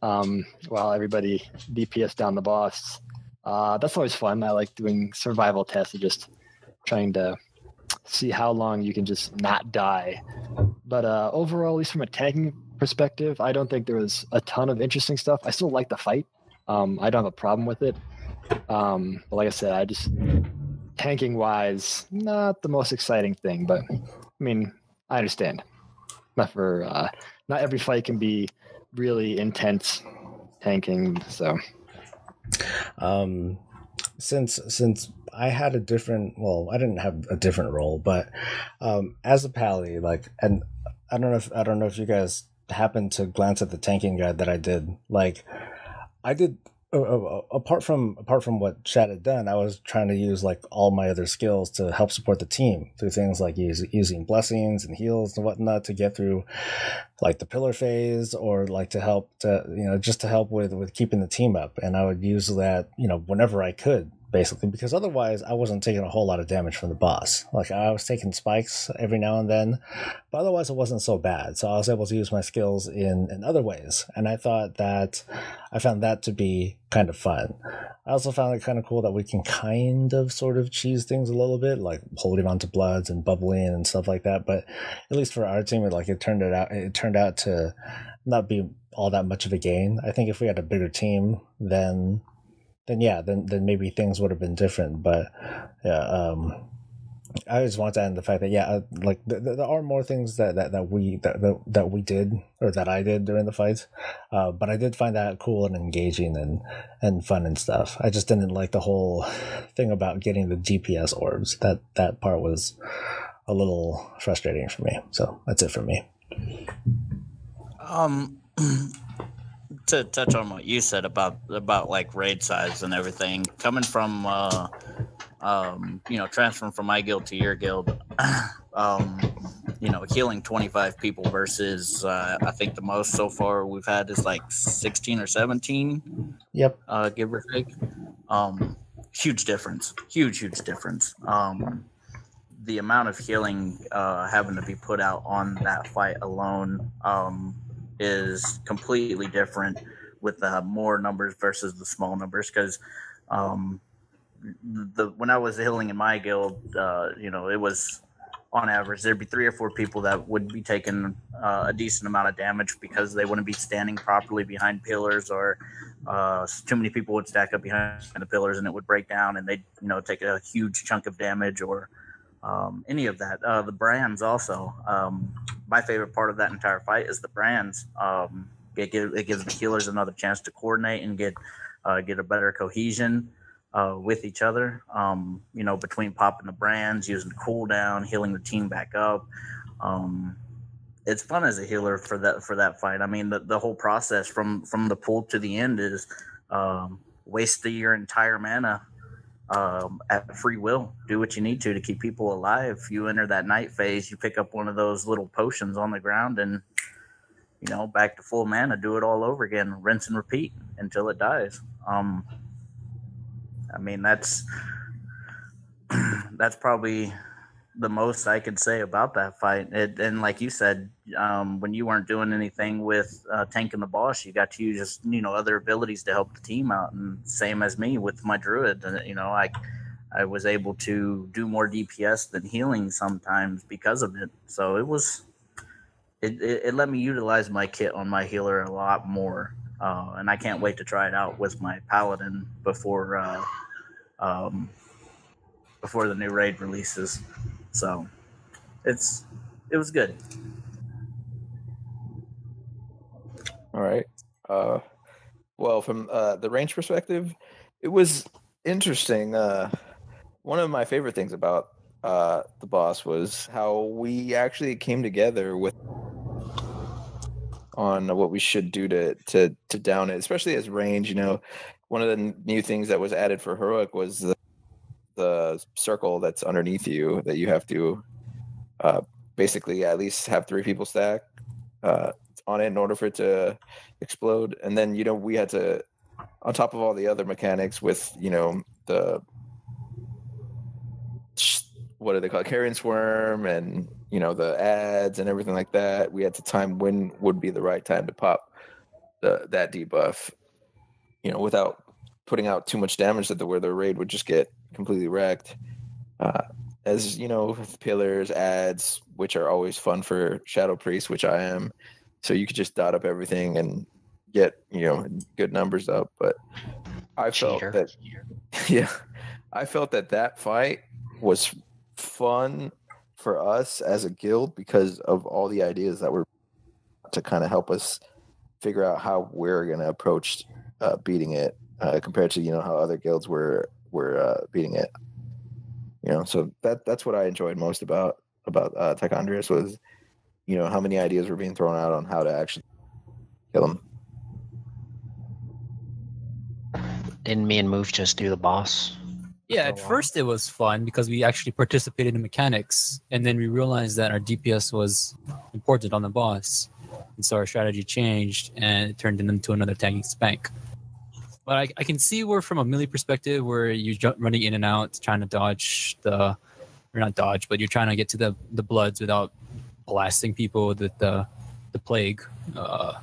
while everybody DPS down the boss. That's always fun. I like doing survival tests and just trying to see how long you can just not die. But overall, at least from a tanking perspective, I don't think there was a ton of interesting stuff. I still like the fight. I don't have a problem with it. But like I said, I just tanking wise, not the most exciting thing. But I mean, I understand. Not every fight can be really intense tanking. So, since I had I didn't have a different role, but as a pally, like, and I don't know if you guys happened to glance at the tanking guide that I did. Like, I did. Apart from what Chad had done, I was trying to use like all my other skills to help support the team through things like using blessings and heals and whatnot to get through like the pillar phase, or like to help just to help with keeping the team up. And I would use that, whenever I could, basically, because otherwise I wasn't taking a whole lot of damage from the boss. Like, I was taking spikes every now and then, but otherwise it wasn't so bad. So I was able to use my skills in other ways. And I found that to be kind of fun. I also found it kind of cool that we can kind of sort of cheese things a little bit, like holding on to bloods and bubbling and stuff like that. But at least for our team, it turned out to not be all that much of a gain. I think if we had a bigger team, then maybe things would have been different. But yeah, I just want to end the fact that there are more things that we did, or that I did during the fights, but I did find that cool and engaging and fun and stuff. I just didn't like the whole thing about getting the GPS orbs. That part was a little frustrating for me. So that's it for me. To touch on what you said about like raid size and everything, coming from transferring from my guild to your guild, healing 25 people versus I think the most so far we've had is like 16 or 17. Yep. Give or take. Huge difference. Huge difference. The amount of healing having to be put out on that fight alone is completely different with the more numbers versus the small numbers, because when I was healing in my guild, it was on average there'd be 3 or 4 people that would be taking a decent amount of damage because they wouldn't be standing properly behind pillars, or too many people would stack up behind the pillars and it would break down and they'd take a huge chunk of damage, or any of that. The brands also. My favorite part of that entire fight is the brands. It gives the healers another chance to coordinate and get a better cohesion with each other. Between popping the brands, using the cooldown, healing the team back up. It's fun as a healer for that fight. I mean, the whole process from the pull to the end is waste your entire mana at free will. Do what you need to keep people alive. You enter that night phase, you pick up one of those little potions on the ground, and back to full mana. Do it all over again, rinse and repeat until it dies. I mean, that's probably the most I could say about that fight. And like you said, when you weren't doing anything with tanking the boss, you got to use other abilities to help the team out. And same as me with my druid, I was able to do more DPS than healing sometimes because of it. So it let me utilize my kit on my healer a lot more. And I can't wait to try it out with my paladin before before the new raid releases. So it was good. All right. Well, from the range perspective, it was interesting. One of my favorite things about the boss was how we actually came together on what we should do to down it, especially as range. You know, one of the new things that was added for heroic was the circle that's underneath you that you have to basically at least have 3 people stack on it in order for it to explode. And then, you know, we had to, on top of all the other mechanics with, you know, the what do they call it, carrion swarm, and, you know, the ads and everything like that, we had to time when would be the right time to pop that debuff, you know, without putting out too much damage where the raid would just get completely wrecked. As you know, pillars, ads, which are always fun for Shadow Priest, which I am, so you could just dot up everything and get, you know, good numbers up. But I felt that, yeah, I felt that fight was fun for us as a guild because of all the ideas that were to kind of help us figure out how we're going to approach beating it compared to, you know, how other guilds were beating it. You know, so that's what I enjoyed most about Tichondrius was, you know, how many ideas were being thrown out on how to actually kill him. Didn't me and Move just do the boss? Yeah, at first it was fun because we actually participated in mechanics, and then we realized that our DPS was important on the boss, and so our strategy changed, and it turned into another tanking spank. But I can see where, from a melee perspective, where you're running in and out, trying to dodge or not dodge, but you're trying to get to the bloods without blasting people with the plague. I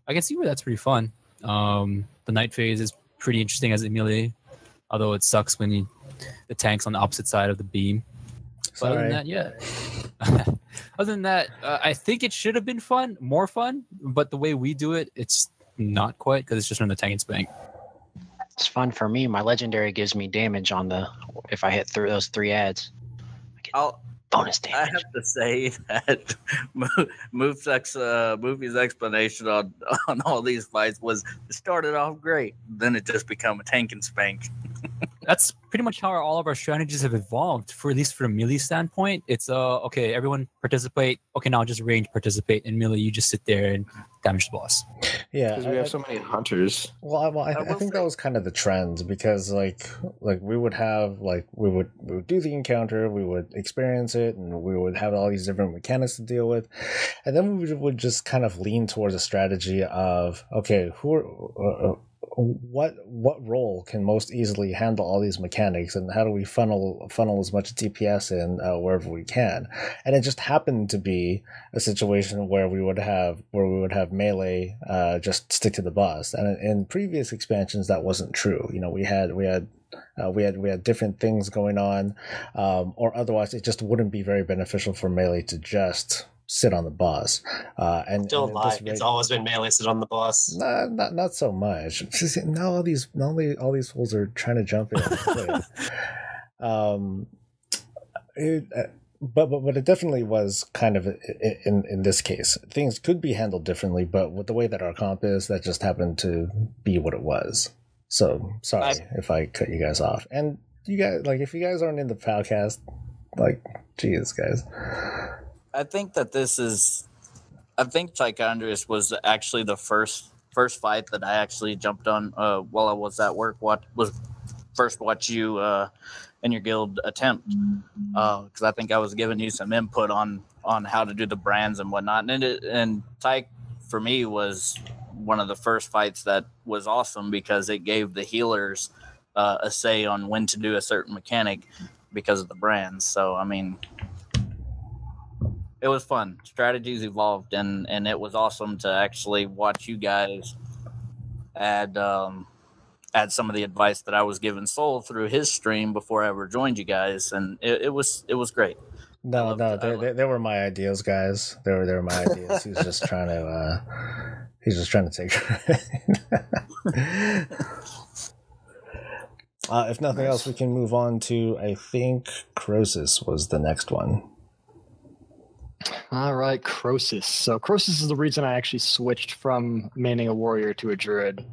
can see where that's pretty fun. The night phase is pretty interesting as a melee, although it sucks when the tank's on the opposite side of the beam. But other than that, yeah. Other than that, I think it should have been more fun, but the way we do it, it's not quite, because it's just on the tank and spank. It's fun for me. My legendary gives me damage if I hit through those 3 ads. I get bonus damage. I have to say that Movie's explanation on all these fights was, it started off great, then it just become a tank and spank. That's pretty much how all of our strategies have evolved, for at least from a melee standpoint. It's okay, everyone participate. Okay, now just range participate. In melee, you just sit there and damage the boss. Yeah, because we have so many hunters. Well, I think that was kind of the trend, because like we would have we would do the encounter, we would experience it, and we would have all these different mechanics to deal with, and then we would just kind of lean towards a strategy of, okay, what role can most easily handle all these mechanics, and how do we funnel as much DPS in wherever we can? And it just happened to be a situation where we would have melee just stick to the boss. And in previous expansions, that wasn't true. You know, we had different things going on, or otherwise it just wouldn't be very beneficial for melee to just sit on the boss. And still lie. It's always been melee sit on the boss. Not so much. Now all these fools are trying to jump in and play. But it definitely was kind of in this case. Things could be handled differently, but with the way that our comp is, that just happened to be what it was. So sorry if I cut you guys off. And you guys, if you guys aren't in the PowCast, geez, guys. I think Tichondrius was actually the first fight that I actually jumped on while I was at work. What was first watch you and your guild attempt, because I think I was giving you some input on how to do the brands and whatnot. And Tyke for me was one of the first fights that was awesome, because it gave the healers a say on when to do a certain mechanic because of the brands. So I mean, it was fun. Strategies evolved, and it was awesome to actually watch you guys add some of the advice that I was giving Soul through his stream before I ever joined you guys, and it was great. No, they were my ideas, guys. They were my ideas. He's just trying to take credit. If nothing else, we can move on to, I think, Croesus was the next one. All right, Croesus. So Croesus is the reason I actually switched from maining a warrior to a druid.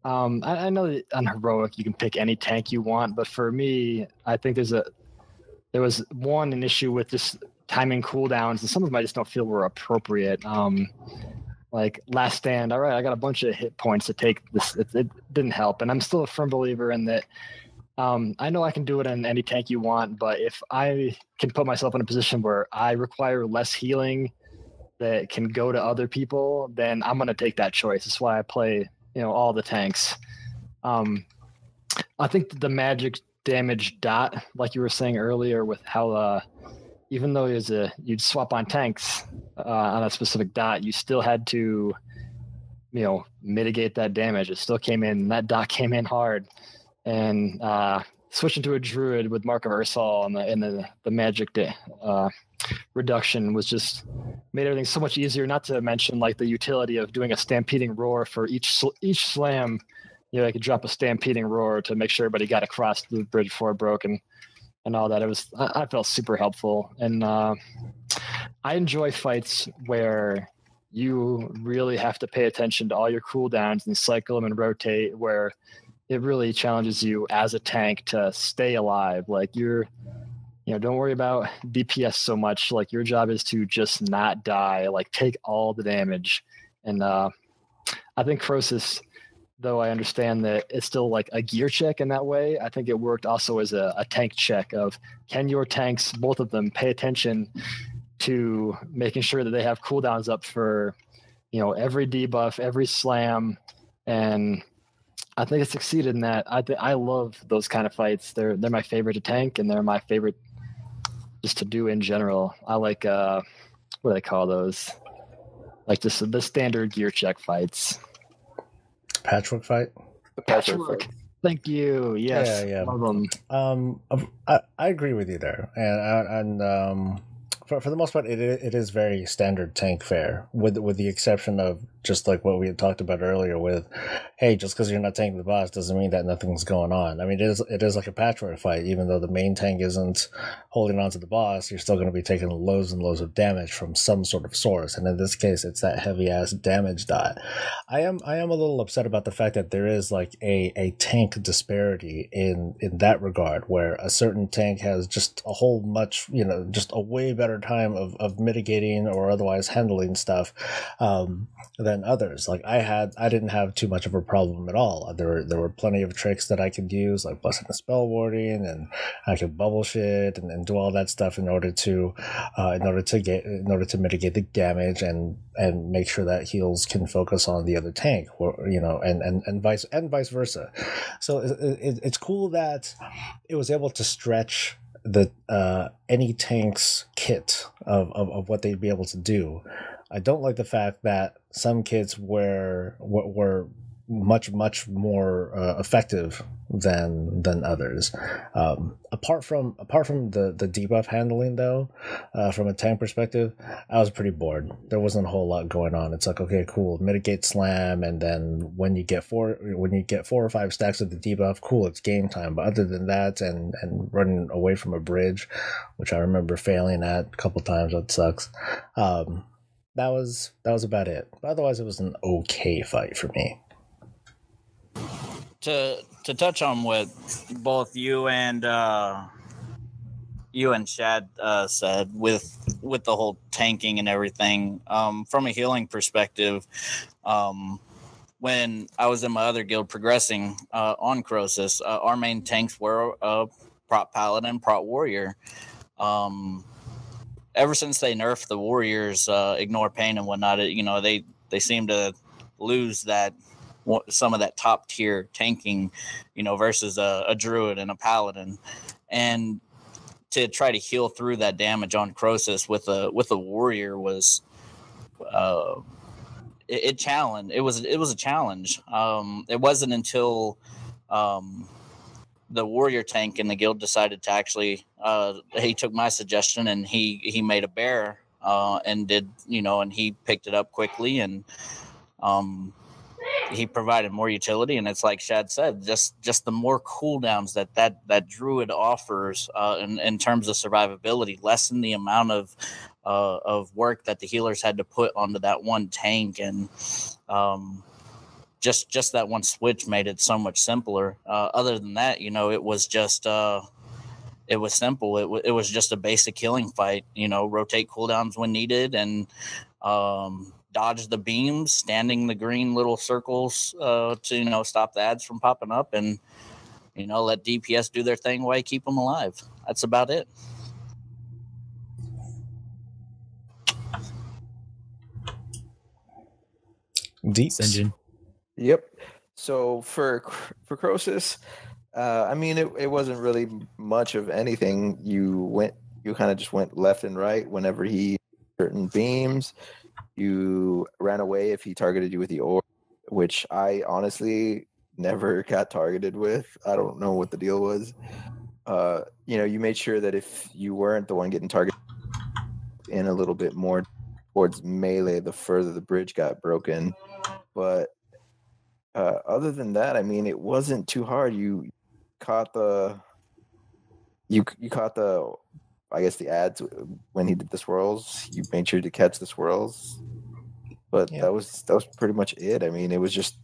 I know that on heroic you can pick any tank you want, but for me, I think there was an issue with just timing cooldowns, and some of them I just don't feel were appropriate. Like Last Stand, all right, I got a bunch of hit points to take this. It didn't help, and I'm still a firm believer in that. I know I can do it in any tank you want, but if I can put myself in a position where I require less healing that can go to other people, then I'm going to take that choice. That's why I play, all the tanks. I think the magic damage dot, like you were saying earlier, with how even though you'd swap on tanks on a specific dot, you still had to, mitigate that damage. It still came in. That dot came in hard. And switching to a druid with Mark of Ursal and the magic reduction was just made everything so much easier. Not to mention like the utility of doing a stampeding roar for each slam. I could drop a stampeding roar to make sure everybody got across the bridge before it broke and all that. I felt super helpful, and I enjoy fights where you really have to pay attention to all your cooldowns and cycle them and rotate, where it really challenges you as a tank to stay alive. Like don't worry about DPS so much. Like your job is to just not die, like take all the damage. And I think Croesus, though I understand that it's still like a gear check in that way, I think it worked also as a tank check of, can your tanks, both of them, pay attention to making sure that they have cooldowns up for, every debuff, every slam. And I think it succeeded in that. I love those kind of fights. They're my favorite to tank, and they're my favorite just to do in general. I like what do they call those? Like just the standard gear check fights. Patchwork fight. Patchwork. Thank you. Yes. Yeah. Love them. I agree with you there, and for the most part, it is very standard tank fare, with the exception of just like what we had talked about earlier with, hey, just because you're not tanking the boss doesn't mean that nothing's going on. I mean, it is like a patchwork fight. Even though the main tank isn't holding on to the boss, you're still going to be taking loads and loads of damage from some sort of source. And in this case, it's that heavy ass damage dot. I am a little upset about the fact that there is like a tank disparity in that regard, where a certain tank has just a whole much, just a way better time of mitigating or otherwise handling stuff than others. Like I didn't have too much of a problem at all. There were plenty of tricks that I could use, like Blessing and Spell Warding, and I could bubble shit and do all that stuff in order to mitigate the damage and make sure that heals can focus on the other tank, or and vice versa. So it's cool that it was able to stretch any tank's kit of what they'd be able to do. I don't like the fact that some kits were much more effective than others. Apart from the debuff handling, though, from a tank perspective, I was pretty bored. There wasn't a whole lot going on. It's like, okay, cool, mitigate slam, and then when you get 4 or 5 stacks of the debuff, cool, it's game time. But other than that, and running away from a bridge, which I remember failing at a couple times, that sucks. That was about it. But otherwise, it was an okay fight for me. To touch on what both you and Shad said with the whole tanking and everything, from a healing perspective, when I was in my other guild progressing on Croesus, our main tanks were prop paladin, prop warrior. Ever since they nerfed the warriors, ignore pain and whatnot, they seem to lose some of that top tier tanking, versus a druid and a paladin, and to try to heal through that damage on Croesus with a warrior was it challenged. It was a challenge. It wasn't until the warrior tank in the guild decided to actually he took my suggestion and he made a bear and did and he picked it up quickly, and he provided more utility, and it's like Shad said, just the more cooldowns that druid offers in terms of survivability, lessen the amount of work that the healers had to put onto that one tank, and just that one switch made it so much simpler. Other than that, it was just it was simple. It was just a basic killing fight. Rotate cooldowns when needed, and dodge the beams, standing the green little circles to stop the ads from popping up, and let DPS do their thing while you keep them alive. That's about it. Deep engine. Yep. So for Croesus, I mean, it wasn't really much of anything. You kind of just went left and right whenever he certain beams. You ran away if he targeted you with the orb, which I honestly never got targeted with. I don't know what the deal was. You made sure that if you weren't the one getting targeted in a little bit more towards melee, the further the bridge got broken. But other than that, I mean, it wasn't too hard. You caught the I guess the ads when he did the swirls. You made sure to catch the swirls, but that was pretty much it. I mean, it was just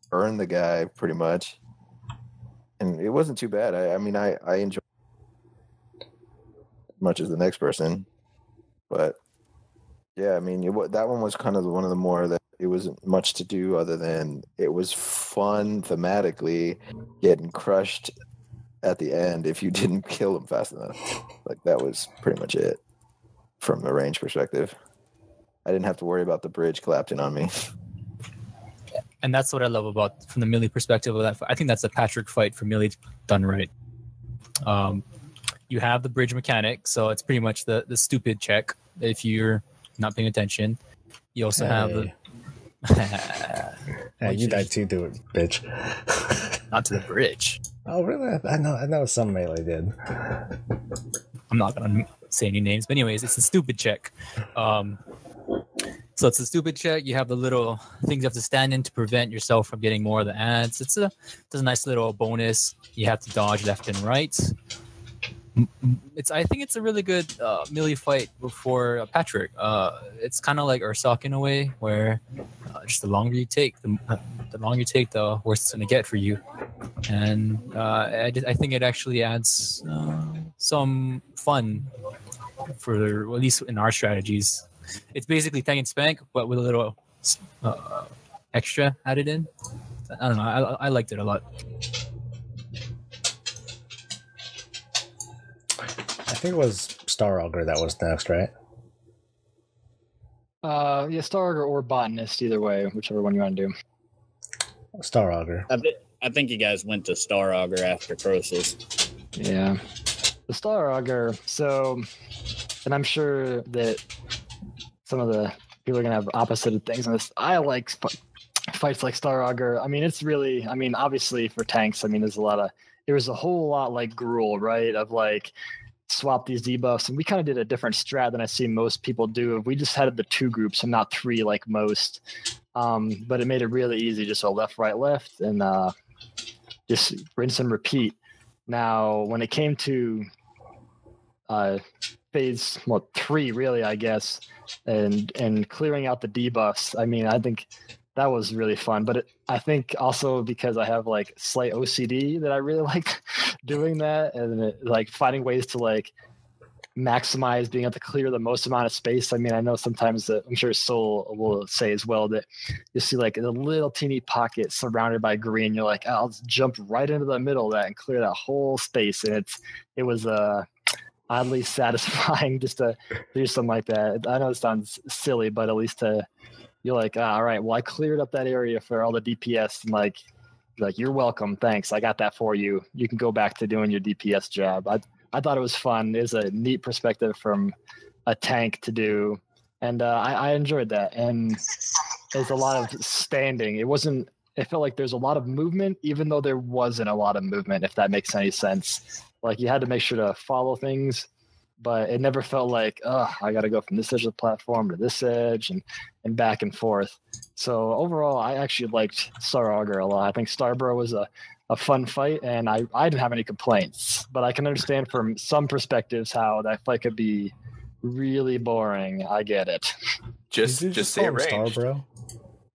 burn the guy pretty much, and it wasn't too bad. I mean, I enjoyed it as much as the next person, but yeah, I mean, that one was kind of one of the more that it wasn't much to do other than it was fun thematically, getting crushed at the end if you didn't kill him fast enough. Like, that was pretty much it from a range perspective. I didn't have to worry about the bridge collapsing on me. And that's what I love about from the melee perspective of that. I think that's a Patrick fight for melee done right. You have the bridge mechanic, so it's pretty much the stupid check if you're not paying attention. You also have the hey, you died too, do it, bitch. Not to the bridge. Oh, really? I know some melee did. I'm not gonna say any names, but anyways, it's a stupid check. So it's a stupid check. You have the little things you have to stand in to prevent yourself from getting more of the ads. It's a nice little bonus. You have to dodge left and right. I think it's a really good melee fight for Patrick. It's kind of like Ursoc in a way, where just the longer you take, the worse it's going to get for you. And I think it actually adds some fun for at least in our strategies. It's basically tank and spank, but with a little extra added in. I don't know. I liked it a lot. I think it was Star Augur that was next, right? Yeah, Star Augur or Botanist, either way, whichever one you want to do. Star Augur. I think you guys went to Star Augur after Croesus. Yeah. The Star Augur, so, and I'm sure that some of the people are going to have opposite things on this. I like fights like Star Augur. I mean, it's really, obviously for tanks, there's there was a whole lot like Gruul, right? Of like, swap these debuffs, and we kind of did a different strat than I see most people do. We just had the 2 groups and not 3 like most, but it made it really easy, just a left, right, left, and just rinse and repeat. Now when it came to phase 3, really, I guess, and clearing out the debuffs, I think that was really fun. But I think also because I have like slight OCD that I really like doing that, and like finding ways to like maximize being able to clear the most amount of space. I know sometimes that I'm sure Soul will say as well that you see like a little teeny pocket surrounded by green. You're like, I'll just jump right into the middle of that and clear that whole space. And it was oddly satisfying just to do something like that. I know it sounds silly, but at least you're like, all right, well, I cleared up that area for all the DPS, and like you're welcome, thanks, I got that for you. You can go back to doing your DPS job. I thought it was fun. It was a neat perspective from a tank to do, and I enjoyed that. And there's a lot of standing. It felt like there's a lot of movement, even though there wasn't a lot of movement, if that makes any sense. Like, you had to make sure to follow things, but it never felt like, oh, I got to go from this edge of the platform to this edge and back and forth. So overall, I actually liked Star Augur a lot. I think Starbro was a fun fight, and I didn't have any complaints. But I can understand from some perspectives how that fight could be really boring. I get it. Just say range. Starbro?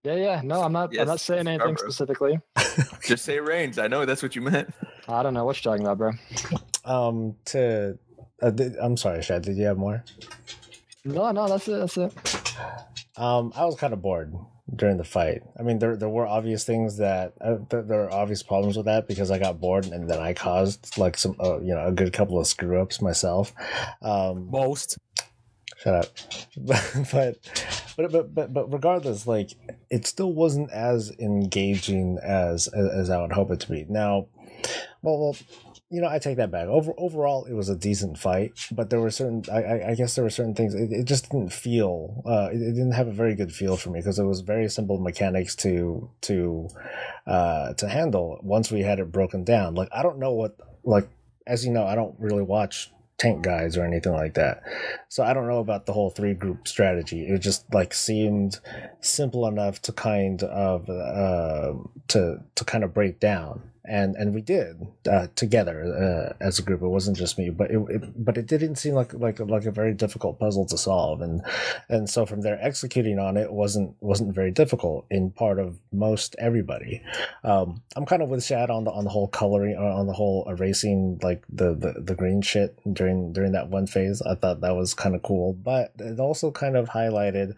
Yeah. No, I'm not saying anything specifically. Just say range. I know that's what you meant. I don't know what you're talking about, bro. I'm sorry, Shad. Did you have more? No, that's it. I was kind of bored during the fight. I mean, there were obvious things that there are obvious problems with that because I got bored and then I caused like some a good couple of screw ups myself. Most. Shut up. But regardless, like it still wasn't as engaging as I would hope it to be. Now, well, I take that back. Overall, it was a decent fight, but there were certain, I guess there were certain things. It just didn't feel. It didn't have a very good feel for me because it was very simple mechanics to handle once we had it broken down. Like I don't know what, like as you know, I don't really watch tank guides or anything like that, so I don't know about the whole 3-group strategy. It just like seemed simple enough to kind of to kind of break down, and we did together as a group. It wasn't just me, but it didn't seem like a very difficult puzzle to solve, and so from there executing on it wasn't very difficult in part of most everybody. I'm kind of with Shad on the whole coloring, on the whole erasing like the green shit during that one phase. I thought that was kind of cool, but it also kind of highlighted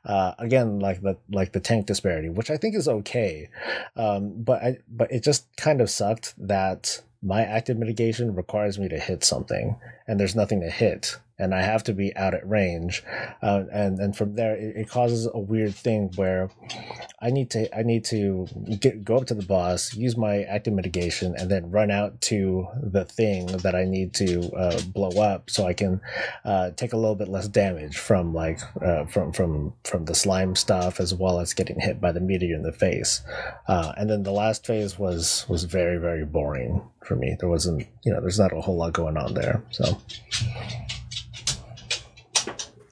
again like the tank disparity, which I think is okay, but it just kind of sucked that my active mitigation requires me to hit something and there's nothing to hit and I have to be out at range, and from there it causes a weird thing where I need to go up to the boss, use my active mitigation, and then run out to the thing that I need to blow up so I can take a little bit less damage from from the slime stuff, as well as getting hit by the meteor in the face. And then the last phase was very, very boring for me. There wasn't, there's not a whole lot going on there. So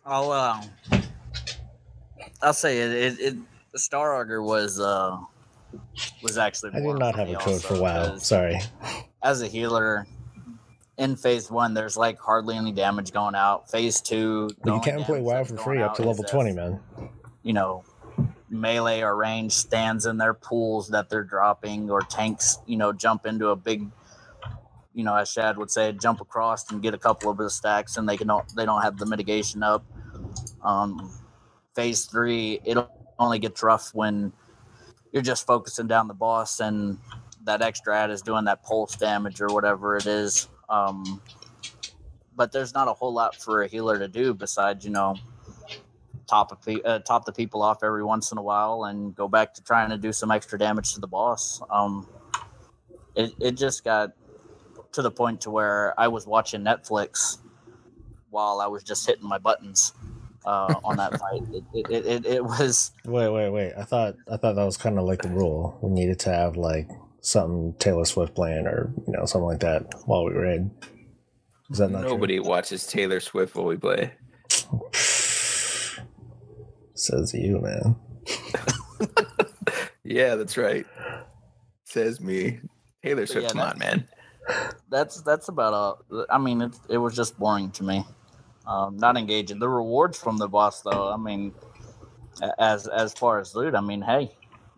I'll say it Star Augur was actually I more did not for have me a code also, for WoW. Sorry. As a healer, in phase 1, there's like hardly any damage going out. Phase 2, You can't play WoW for free up to level 20, man. Melee or range stands in their pools that they're dropping, or tanks, jump into a big, as Shad would say, jump across and get a couple of the stacks, and they don't have the mitigation up. Phase 3, it only gets rough when you're just focusing down the boss and that extra ad is doing that pulse damage or whatever it is. But there's not a whole lot for a healer to do besides, top the people off every once in a while and go back to trying to do some extra damage to the boss. It just got to the point to where I was watching Netflix while I was just hitting my buttons on that fight. It was. Wait! I thought that was kind of like the rule. We needed to have like something Taylor Swift playing, or something like that while we raid. Is that not Nobody true? watches Taylor Swift while we play. Says you, man. Yeah, that's right. Says me. Taylor Swift, come on, man. That's about all. I mean, it was just boring to me. Not engaging. The rewards from the boss, though, I mean, as far as loot, I mean, hey,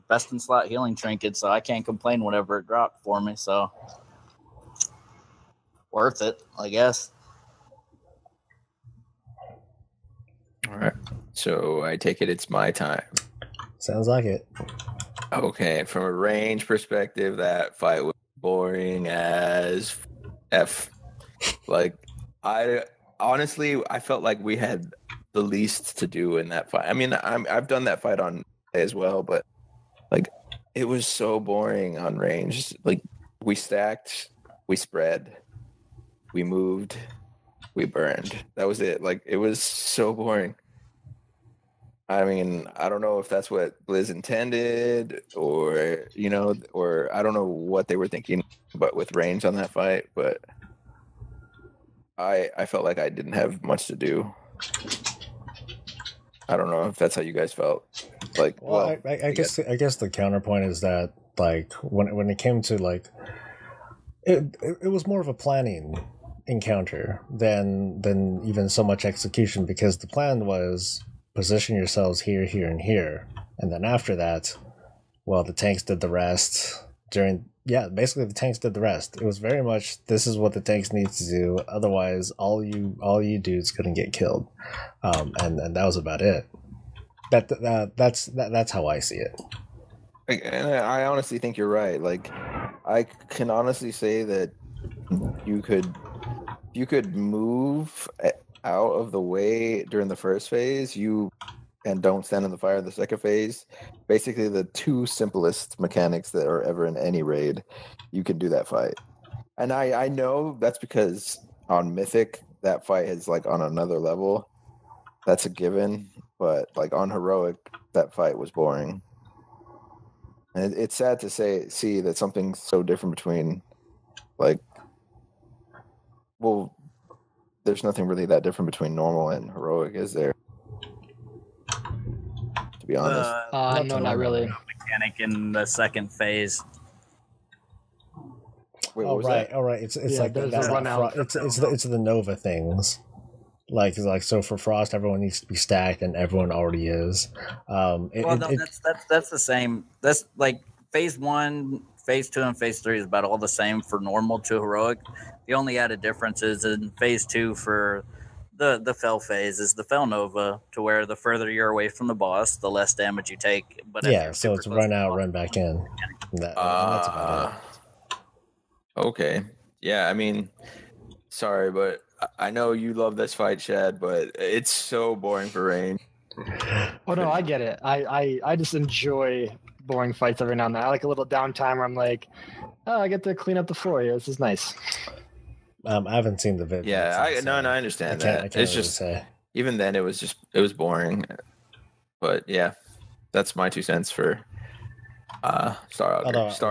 best in slot healing trinket, so I can't complain whenever it dropped for me. So worth it, I guess. All right. So I take it it's my time. Sounds like it. Okay, from a range perspective, that fight was boring as F. Like, I felt like we had the least to do in that fight. I mean, I've done that fight on as well, but like, it was so boring on range. Like, we stacked, we spread, we moved, we burned. That was it. Like, it was so boring. I mean, I don't know if that's what Liz intended, or I don't know what they were thinking, but with range on that fight. But I felt like I didn't have much to do. I don't know if that's how you guys felt. Like, well, I guess the counterpoint is that like when it came to like it was more of a planning encounter than even so much execution, because the plan was position yourselves here, here, and here, and then after that, well, the tanks did the rest. Basically the tanks did the rest. It was very much, this is what the tanks need to do, otherwise all you dudes couldn't get killed, and that was about it. That's how I see it. And I honestly think you're right. Like, I can honestly say that you could move out of the way during the first phase, and don't stand in the fire in the second phase. Basically, the two simplest mechanics that are ever in any raid, you can do that fight. And I know that's because on Mythic, that fight is like on another level. That's a given. But like on Heroic, that fight was boring. And it's sad to see that something so different between, like, well, there's nothing really that different between normal and heroic, is there? To be honest. No, not really. Mechanic in the second phase. Wait, what was that? All right. It's like there's that's a not run out. it's the Nova things. Like so for Frost, everyone needs to be stacked, and everyone already is. That's the same. That's like phase 1, phase 2, and phase 3 is about all the same for normal to heroic. The only added difference is in phase 2 for the Fel phase is the Fel Nova, to where the further you're away from the boss, the less damage you take. But so it's run out, run back in. That's about it. Okay. Yeah, I mean, sorry, but I know you love this fight, Chad, but it's so boring for Rain. Oh no, I get it. I just enjoy boring fights every now and then. I like a little downtime where I'm like, oh, I get to clean up the floor here. This is nice. I haven't seen the video. Yeah, I understand that. I can't it's really just say. Even then, it was boring. But yeah, that's my 2 cents for Star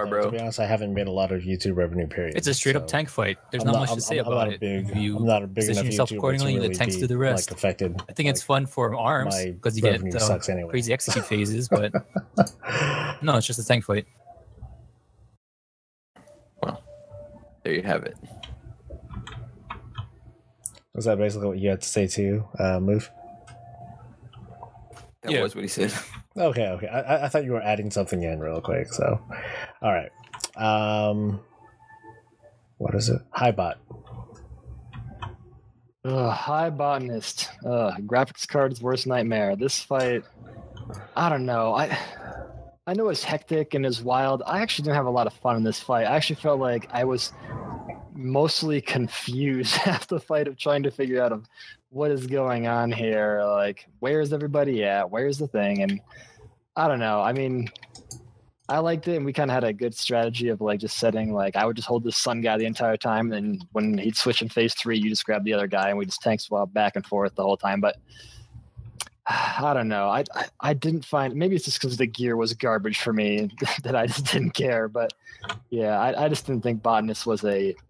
Bro. To be honest, I haven't made a lot of YouTube revenue periods. It's a straight up tank fight. There's not much to say about it. I'm not a big position enough yourself YouTuber accordingly, to really the tanks be, do the rest. like, affected. I think it's fun for arms because you get anyway. crazy execute phases, but no, it's just a tank fight. Well, there you have it. Was that basically what you had to say too, Move? That was what he said. Okay. I thought you were adding something in real quick, so. All right. What is it? Highbot. High Botanist. Graphics card's worst nightmare. This fight, I don't know. I know it's hectic and it's wild. I actually didn't have a lot of fun in this fight. I actually felt like I was mostly confused half the fight of trying to figure out what is going on here. Like, where's everybody at? Where's the thing? And I don't know. I mean, I liked it, and we kind of had a good strategy of like just setting, like, I would just hold this sun guy the entire time, and when he'd switch in phase 3, you just grab the other guy, and we just tank swap back and forth the whole time. But I don't know. I didn't find, maybe it's just because the gear was garbage for me that I just didn't care. But yeah, I just didn't think Botanist was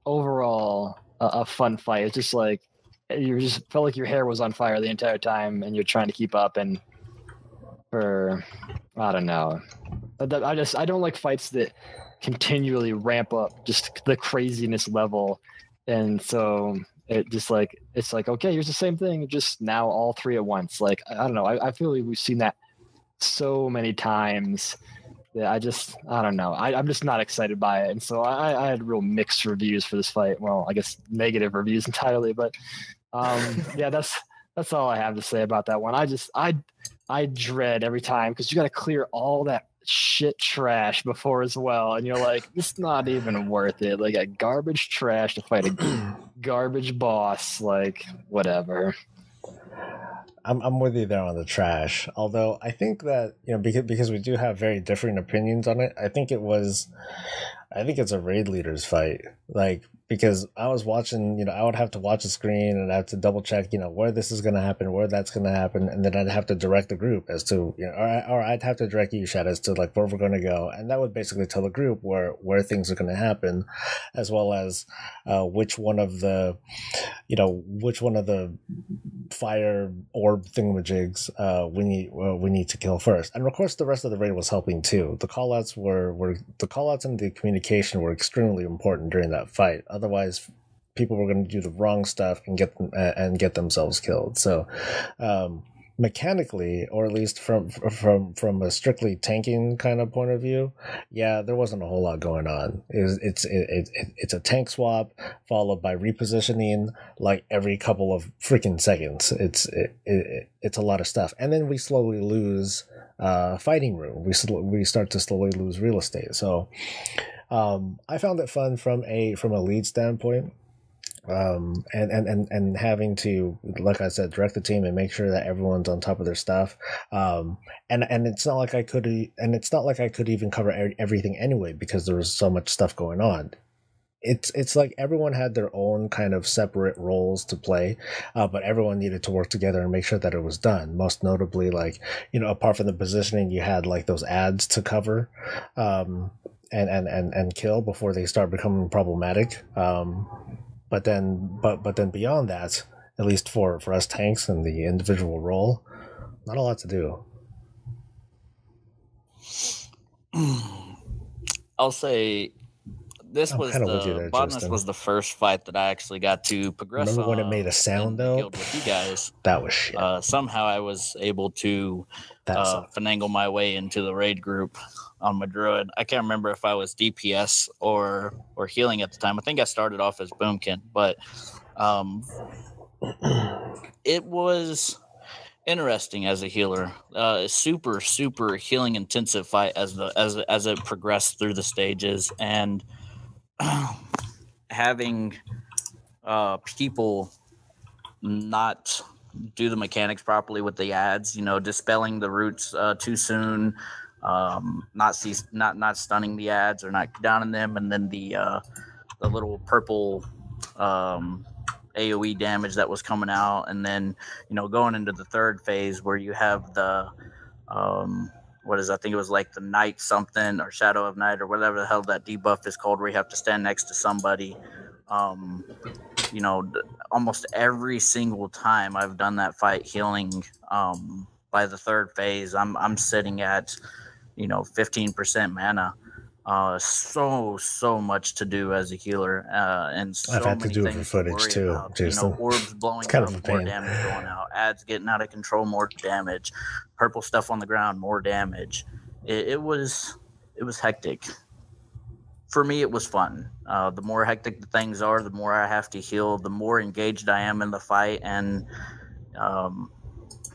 overall a fun fight. It's just like you just felt like your hair was on fire the entire time, and you're trying to keep up. And I don't know. I don't like fights that continually ramp up just the craziness level, and so it's like, okay, here's the same thing, just now all 3 at once. Like, I don't know. I feel like we've seen that so many times that I don't know. I'm just not excited by it, and so I had real mixed reviews for this fight. Well, I guess negative reviews entirely, but yeah, that's all I have to say about that one. I dread every time, because you got to clear all that shit trash before as well, and you're like, it's not even worth it. Like, a garbage trash to fight a garbage boss, like, whatever. I'm with you there on the trash. Although I think that, because we do have very differing opinions on it, I think it's a raid leader's fight. Like, because I was watching, I would have to watch the screen and I have to double check, where this is going to happen, where that's going to happen. And then I'd have to direct the group as to, or I'd have to direct you, Shad, as to like where we're going to go. And that would basically tell the group where things are going to happen, as well as which one of the fire orb thingamajigs we need to kill first. And of course the rest of the raid was helping too. The callouts and the communication were extremely important during that fight. Otherwise people were going to do the wrong stuff and get themselves killed. So mechanically, or at least from a strictly tanking kind of point of view, yeah, there wasn't a whole lot going on. It's a tank swap followed by repositioning like every couple of freaking seconds. It's a lot of stuff, and then we slowly lose fighting room. We start to slowly lose real estate. So I found it fun from a lead standpoint. And having to, like I said, direct the team and make sure that everyone's on top of their stuff. And it's not like I could even cover everything anyway, because there was so much stuff going on. It's like everyone had their own kind of separate roles to play, but everyone needed to work together and make sure that it was done. Most notably, like, apart from the positioning, you had like those ads to cover, and kill before they start becoming problematic. But then beyond that, at least for us tanks and the individual role, not a lot to do. I'll say this was the botanist was the first fight that I actually got to progress. Remember when it made a sound though? With you guys, that was shit. Somehow I was able to finagle my way into the raid group on my druid. I can't remember if I was DPS or healing at the time. I think I started off as Boomkin, but it was interesting as a healer. Super healing intensive fight as it progressed through the stages, and having people not do the mechanics properly with the ads, dispelling the roots too soon, not stunning the ads or not downing them, and then the little purple AoE damage that was coming out, and then going into the third phase where you have the I think it was like the night something or shadow of night or whatever the hell that debuff is called, where you have to stand next to somebody. Almost every single time I've done that fight healing, by the third phase, I'm sitting at 15% mana. So much to do as a healer, and so I've had many to do it things for footage too, about. Jason. Orbs blowing kind up, of more damage going out, ads getting out of control, more damage, purple stuff on the ground, more damage. It was hectic. For me, it was fun. The more hectic the things are, the more I have to heal, the more engaged I am in the fight. And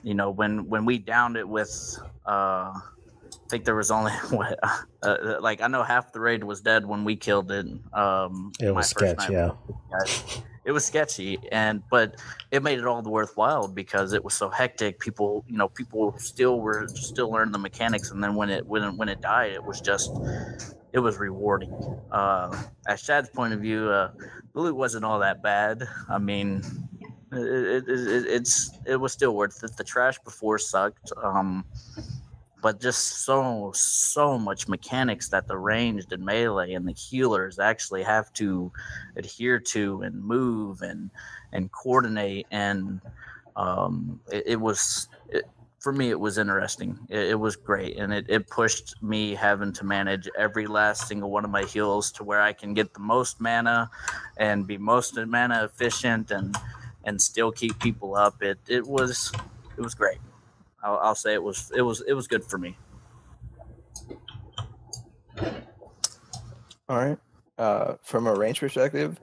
when we downed it with I think there was only I know half the raid was dead when we killed it. It was sketchy, yeah. It was sketchy, but it made it all the worthwhile because it was so hectic. People still learning the mechanics, and then when it died, it was rewarding. At Shad's point of view, the loot wasn't all that bad. I mean, it was still worth it. The trash before sucked. But just so much mechanics that the ranged and melee and the healers actually have to adhere to and move and coordinate. And for me, it was interesting. It was great. And it pushed me having to manage every last single one of my heals to where I can get the most mana and be most mana efficient and still keep people up. It was great. I'll say it was good for me. All right. From a range perspective,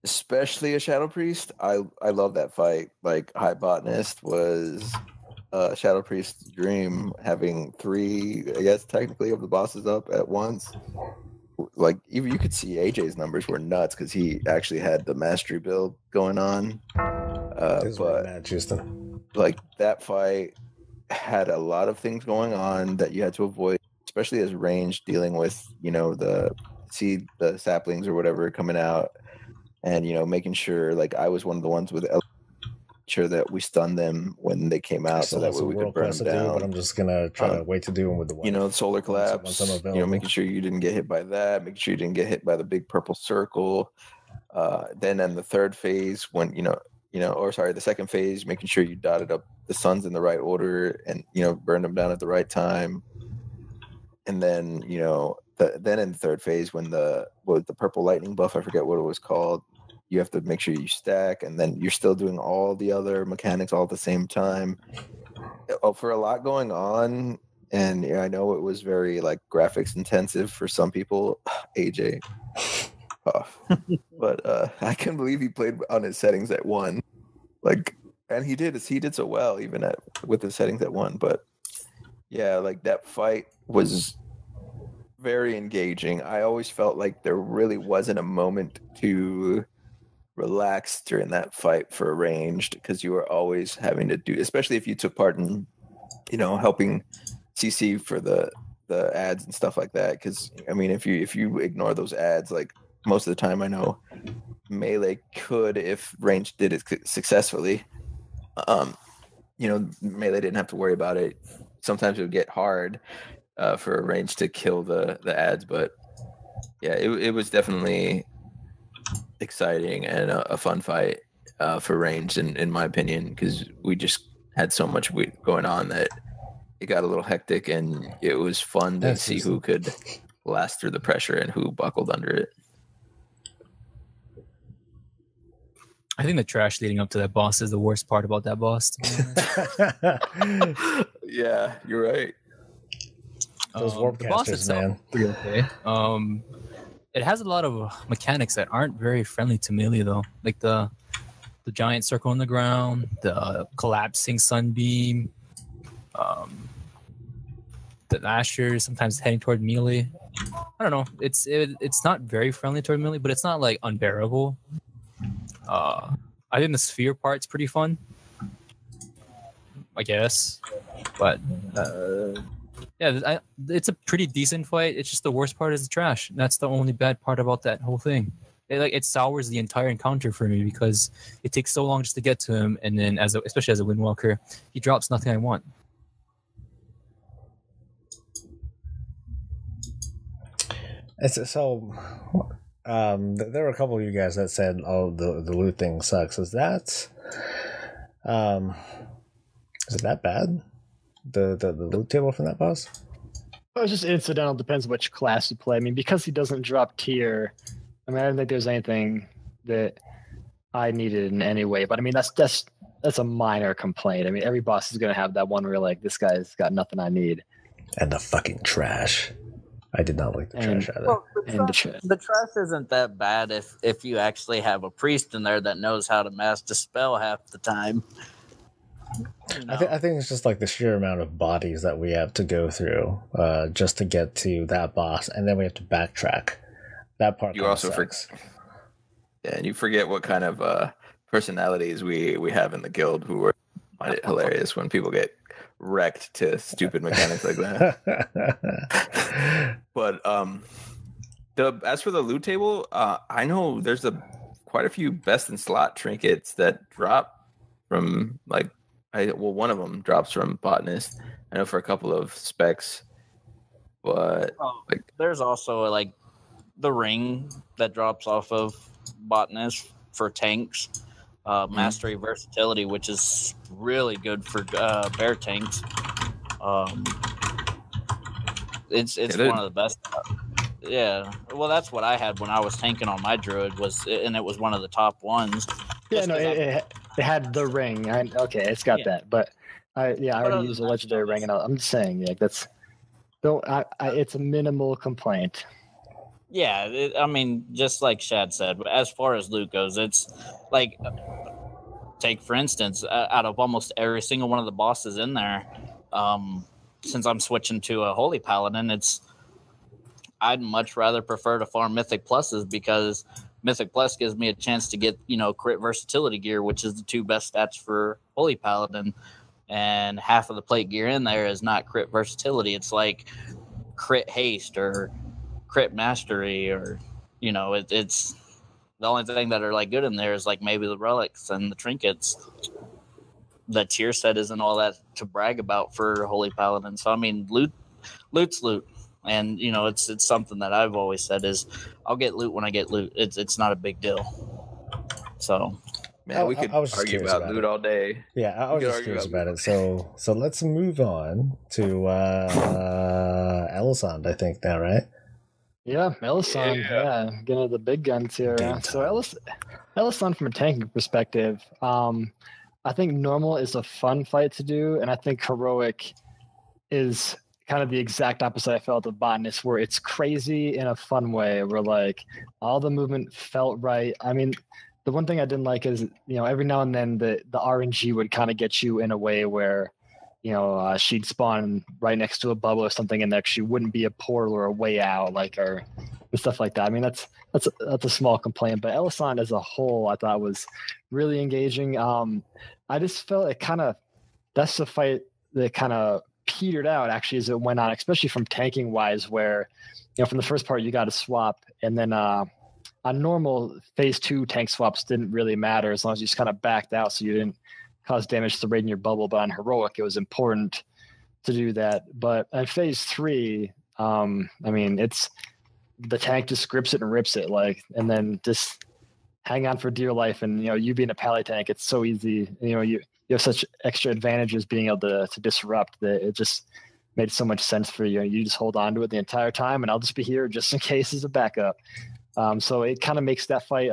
especially a Shadow Priest, I love that fight. Like, High Botanist was Shadow Priest's dream, having 3, I guess, technically, of the bosses up at once. Like, even you could see AJ's numbers were nuts because he actually had the mastery build going on. This is where I'm at, Houston. like that fight had a lot of things going on that you had to avoid, especially as range, dealing with, you know, the saplings or whatever coming out, and, you know, making sure, like, I was one of the ones with sure that we stunned them when they came out, so that way we could burn them down. but I'm just gonna try to wait to do them with the wife. You know, the solar collapse. Once I'm available. You know, making sure you didn't get hit by that, making sure you didn't get hit by the big purple circle. Then in the third phase, when the second phase, making sure you dotted up the suns in the right order and, you know, burned them down at the right time. And then, you know, then in the third phase, when the purple lightning buff, I forget what it was called, you have to make sure you stack, and then you're still doing all the other mechanics all at the same time. For a lot going on, and I know it was very, like, graphics intensive for some people. AJ, tough. But I can't believe he played on his settings at 1. Like, and he did so well even with the settings at 1. But yeah, like, that fight was very engaging. I always felt like there really wasn't a moment to relax during that fight for ranged, because you were always having to do, especially if you took part in, you know, helping CC for the ads and stuff like that. Because I mean, if you ignore those ads, like, most of the time, I know melee could, if ranged did it successfully, you know, melee didn't have to worry about it. Sometimes it would get hard for a range to kill the ads, but yeah, it was definitely exciting and a fun fight for range, in my opinion, because we just had so much going on that it got a little hectic, and it was fun to see who could last through the pressure and who buckled under it. I think the trash leading up to that boss is the worst part about that boss, to be honest. Yeah, you're right. Those warp casters, man. Pretty okay. It has a lot of mechanics that aren't very friendly to melee, though. Like the giant circle on the ground, the collapsing sunbeam, the lashers sometimes heading toward melee. I don't know. It's not very friendly toward melee, but it's not, like, unbearable. I think the sphere part's pretty fun, I guess. But yeah, it's a pretty decent fight. It's just the worst part is the trash. That's the only bad part about that whole thing. It sours the entire encounter for me, because it takes so long just to get to him, and then especially as a Windwalker, he drops nothing I want. So, there were a couple of you guys that said, "Oh, the loot thing sucks." Is it that bad? The loot table from that boss? Well, it's just incidental. Depends which class you play. I mean, because he doesn't drop tier, I mean, I don't think there's anything that I needed in any way. But I mean, that's a minor complaint. I mean, every boss is going to have that one where you're like, this guy's got nothing I need. And the fucking trash. I did not like the trash either. Well, the trash isn't that bad if you actually have a priest in there that knows how to master spell half the time. You know? I think it's just like the sheer amount of bodies that we have to go through just to get to that boss, and then we have to backtrack. That part. You also forget. Yeah, and you forget what kind of personalities we have in the guild who find it hilarious when people get wrecked to stupid mechanics like that. But as for the loot table, I know there's quite a few best in slot trinkets that drop from, like, one of them drops from botanist. I know for a couple of specs, but there's also, like, the ring that drops off of botanist for tanks. Mastery versatility, which is really good for bear tanks. It's one of the best. Yeah, well, that's what I had when I was tanking on my druid, and it was one of the top ones. Yeah, no, it had the ring. It's got that, but I already used a legendary ring, and I'm just saying, yeah, it's a minimal complaint. Yeah, I mean, just like Shad said, as far as loot goes, it's like, take for instance, out of almost every single one of the bosses in there, since I'm switching to a Holy Paladin, I'd much rather prefer to farm Mythic Pluses, because Mythic Plus gives me a chance to get, crit versatility gear, which is the 2 best stats for Holy Paladin. And half of the plate gear in there is not crit versatility. It's like crit haste or crit mastery, or, it's the only thing that are like good in there is like maybe the relics and the trinkets. The tier set isn't all that to brag about for Holy Paladin. So, I mean, loot's loot. And, it's something that I've always said is I'll get loot when I get loot. It's not a big deal. So, man, we could argue about loot all day. Yeah, I was just curious about it. So let's move on to Elisand, I think now, right? Yeah, Elisand, yeah. Getting to the big guns here. So Elisand, from a tanking perspective, I think normal is a fun fight to do, and I think heroic is kind of the exact opposite I felt of botanist, where it's crazy in a fun way, where like all the movement felt right. I mean, the one thing I didn't like is, every now and then the RNG would kind of get you in a way where, she'd spawn right next to a bubble or something, and there she wouldn't be a portal or a way out, or stuff like that. I mean, that's a small complaint, but Elisand as a whole, I thought was really engaging. I just felt that's the fight that kind of petered out actually as it went on, especially from tanking wise, where, from the first part you got to swap, and then on normal phase 2 tank swaps didn't really matter as long as you just kind of backed out so you didn't cause damage to the raid in your bubble. But on heroic, it was important to do that. But in phase 3, I mean, it's the tank just grips it and rips it, and then just hang on for dear life. And you being a pally tank, it's so easy. You have such extra advantages being able to disrupt that it just made so much sense for you. You just hold on to it the entire time, and I'll just be here just in case as a backup. So it kind of makes that fight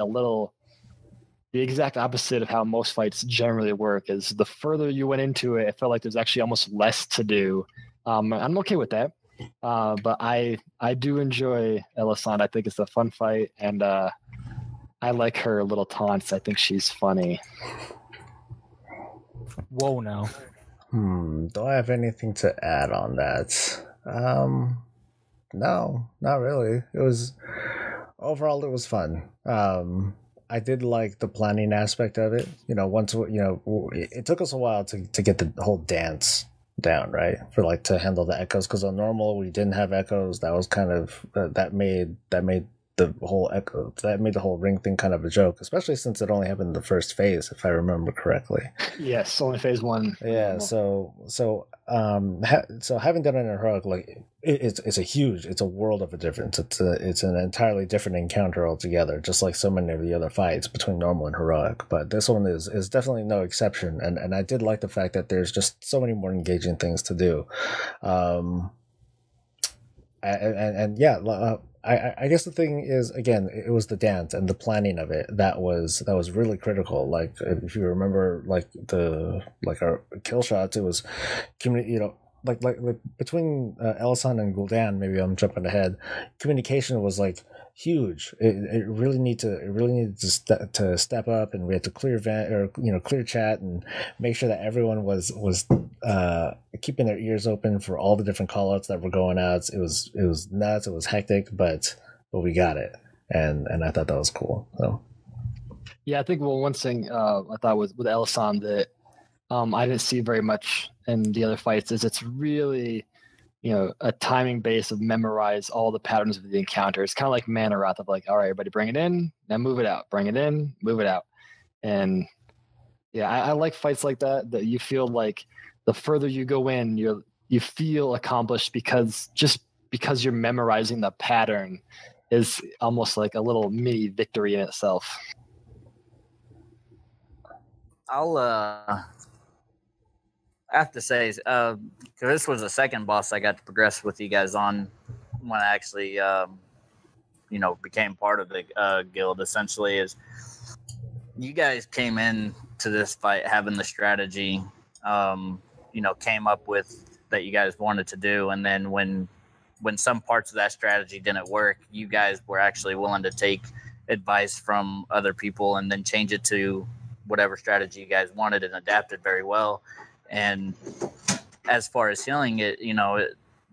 the exact opposite of how most fights generally work. Is the further you went into it, it felt like there's actually almost less to do. I'm okay with that. But I do enjoy Elisand. I think it's a fun fight, and I like her little taunts. I think she's funny. Whoa, now. Do I have anything to add on that? No, not really. Overall, it was fun. I did like the planning aspect of it. It took us a while to get the whole dance down, right? For to handle the echoes, because on normal we didn't have echoes. That was kind of that made the whole echo, that made the whole ring thing kind of a joke, especially since it only happened in the first phase, if I remember correctly. Yes, only phase 1. Yeah, so having done it in heroic, it's a world of a difference. It's an entirely different encounter altogether, just like so many of the other fights between normal and heroic. But this one is definitely no exception, and I did like the fact that there's just so many more engaging things to do. I guess the thing is, again, it was the dance and the planning of it that was really critical. If you remember, our kill shots, it was between Elisand and Gul'dan. Maybe I'm jumping ahead. Communication was huge. It really needed to step up, and we had to clear clear chat and make sure that everyone was keeping their ears open for all the different callouts that were going out. It was nuts. It was hectic, but we got it, and I thought that was cool. So yeah, I think one thing I thought with Elisand that I didn't see very much in the other fights is it's really a timing base of memorize all the patterns of the encounter. It's kind of like Mana Wrath of all right, everybody bring it in, now move it out, bring it in, move it out. And yeah, I like fights like that you feel like the further you go in, you feel accomplished because you're memorizing the pattern is almost like a little mini victory in itself. I have to say, because this was the second boss I got to progress with you guys on when I actually, became part of the guild. Essentially, is you guys came in to this fight having the strategy, came up with that you guys wanted to do, and then when some parts of that strategy didn't work, you guys were actually willing to take advice from other people and then change it to whatever strategy you guys wanted and adapted very well. And as far as healing it,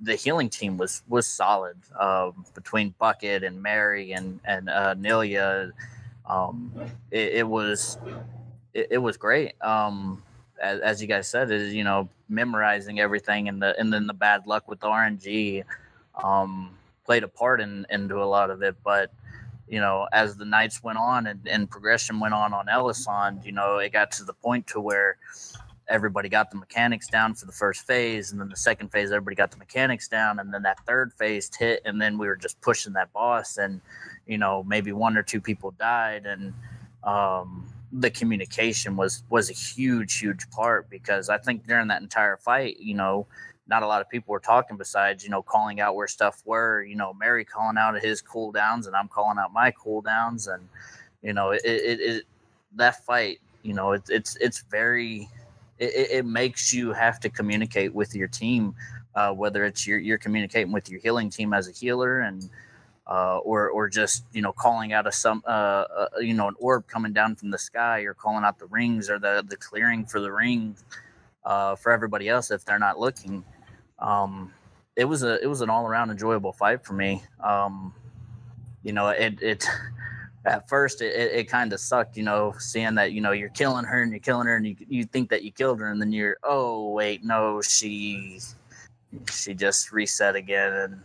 the healing team was solid, between Bucket and Mary and Nelia. It was great. As you guys said, is memorizing everything, and then the bad luck with the RNG played a part into a lot of it. But as the nights went on and progression went on Ellison, it got to the point to where everybody got the mechanics down for the first phase, and then the second phase everybody got the mechanics down, and then that third phase hit, and then we were just pushing that boss, and maybe one or two people died, and the communication was a huge part, because I think during that entire fight, not a lot of people were talking besides, calling out where stuff were, Mary calling out his cooldowns, and I'm calling out my cooldowns, and that fight, it's very, it makes you have to communicate with your team, whether it's you're communicating with your healing team as a healer, and or just calling out an orb coming down from the sky, or calling out the rings, or the clearing for the rings for everybody else if they're not looking. It was an all around enjoyable fight for me. It at first it kind of sucked, seeing that you're killing her and you think that you killed her, and then you're, oh wait, no, she just reset again,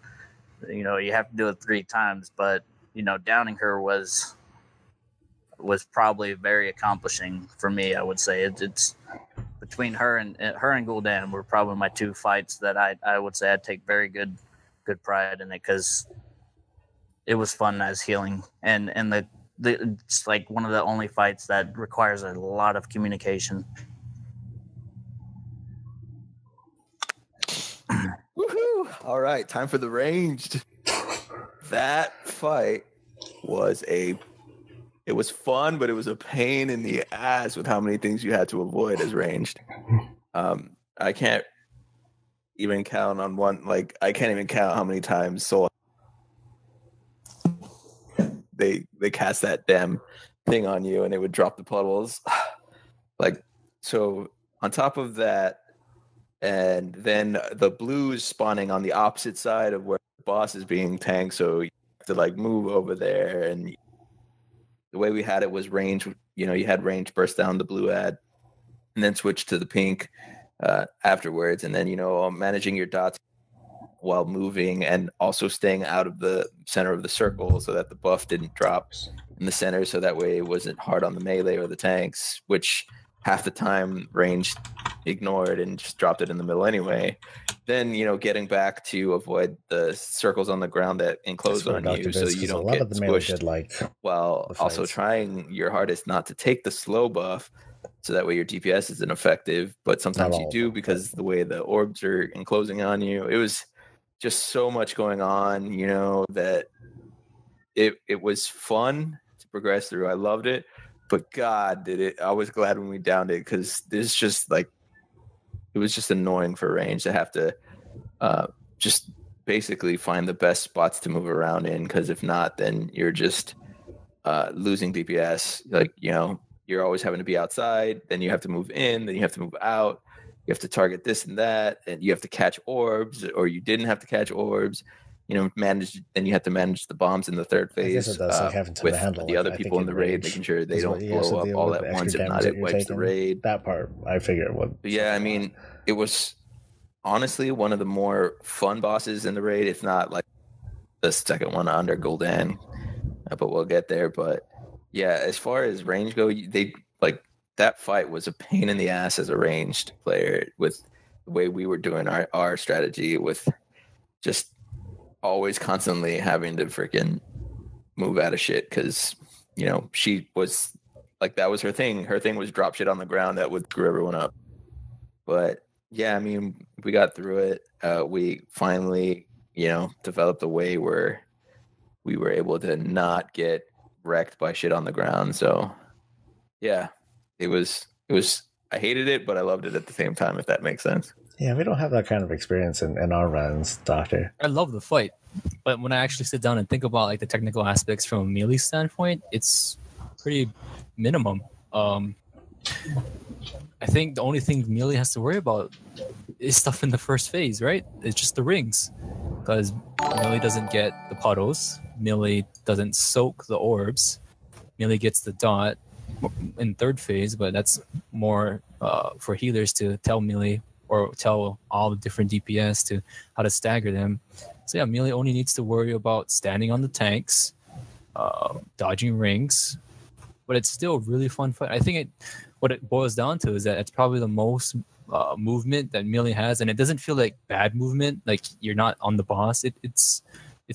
and you have to do it 3 times. But downing her was probably very accomplishing for me. I would say it's between her and Gul'dan were probably my 2 fights that I would say I'd take very good pride in it, because it was fun as healing, and it's like one of the only fights that requires a lot of communication. Woohoo! All right, time for the ranged. That fight was it was fun, but it was a pain in the ass with how many things you had to avoid as ranged. I can't even count on one. Like, I can't even count how many times Soul they cast that damn thing on you, and it would drop the puddles. Like, so on top of that, and then the blues spawning on the opposite side of where the boss is being tanked, so you have to like move over there. And the way we had it was range. You had range burst down the blue ad, and then switch to the pink afterwards, and then managing your dots while moving, and also staying out of the center of the circle so that the buff didn't drop in the center, so that way it wasn't hard on the melee or the tanks, which half the time range ignored and just dropped it in the middle anyway. Then getting back to avoid the circles on the ground that enclose on you, so you don't get squished, while also trying your hardest not to take the slow buff, so that way your DPS isn't effective. But sometimes you do, because the way the orbs are enclosing on you. It was just so much going on, that it was fun to progress through. I loved it, but God, did it! I was glad when we downed it, because this just it was just annoying for range to have to just basically find the best spots to move around in, because if not, then you're just losing DPS. Like, you're always having to be outside, then you have to move in, then you have to move out. You have to target this and that, and you have to catch orbs, or you didn't have to catch orbs. Manage. Then you have to manage the bombs in the third phase with the other people in the raid, making sure they don't blow up all at once. If not, it wipes the raid. That part, I figure would. Yeah, I mean, it was honestly one of the more fun bosses in the raid, if not like the second one under Gul'dan. But we'll get there. But yeah, as far as range go, that fight was a pain in the ass as a ranged player, with the way we were doing our strategy, with just always constantly having to freaking move out of shit, because she was like, that was her thing. Her thing was drop shit on the ground that would screw everyone up. But yeah, I mean, we got through it. We finally developed a way where we were able to not get wrecked by shit on the ground. So yeah, it was I hated it, but I loved it at the same time, if that makes sense. Yeah, we don't have that kind of experience in our runs, Doctor. I love the fight, but when I actually sit down and think about like the technical aspects from a melee standpoint, it's pretty minimum. I think the only thing melee has to worry about is stuff in the first phase, right? It's just the rings, because Millie doesn't get the puddles, Millie doesn't soak the orbs, Millie gets the dot in third phase, but that's more for healers to tell Millie or tell all the different DPS to how to stagger them. So yeah, Millie only needs to worry about standing on the tanks, dodging rings, but it's still a really fun fight. I think what it boils down to is that it's probably the most movement that Millie has, and it doesn't feel like bad movement, like you're not on the boss. It's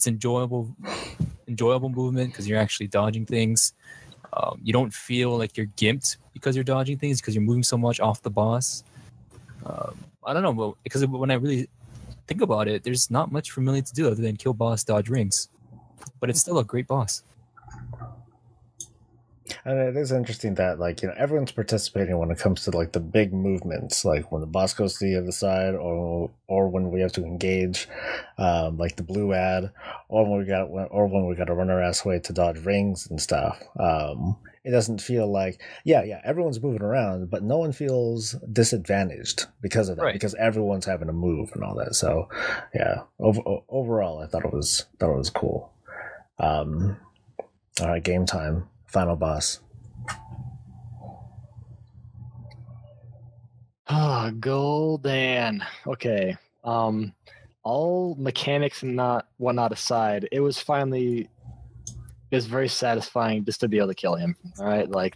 enjoyable movement because you're actually dodging things. You don't feel like you're gimped because you're dodging things because you're moving so much off the boss. I don't know, but because when I really think about it, there's not much for Millie to do other than kill boss, dodge rings, but it's still a great boss. And it is interesting that, like, you know, everyone's participating when it comes to, like, the big movements, like when the boss goes to the other side, or when we have to engage, like the blue ad, or when we got to run our ass away to dodge rings and stuff. It doesn't feel like, everyone's moving around, but no one feels disadvantaged because of that, right? Because everyone's having to move and all that. So, yeah, overall, I thought it was cool. All right, game time. Final boss. Gul'dan. Okay. All mechanics and whatnot aside, it was very satisfying just to be able to kill him. All right, like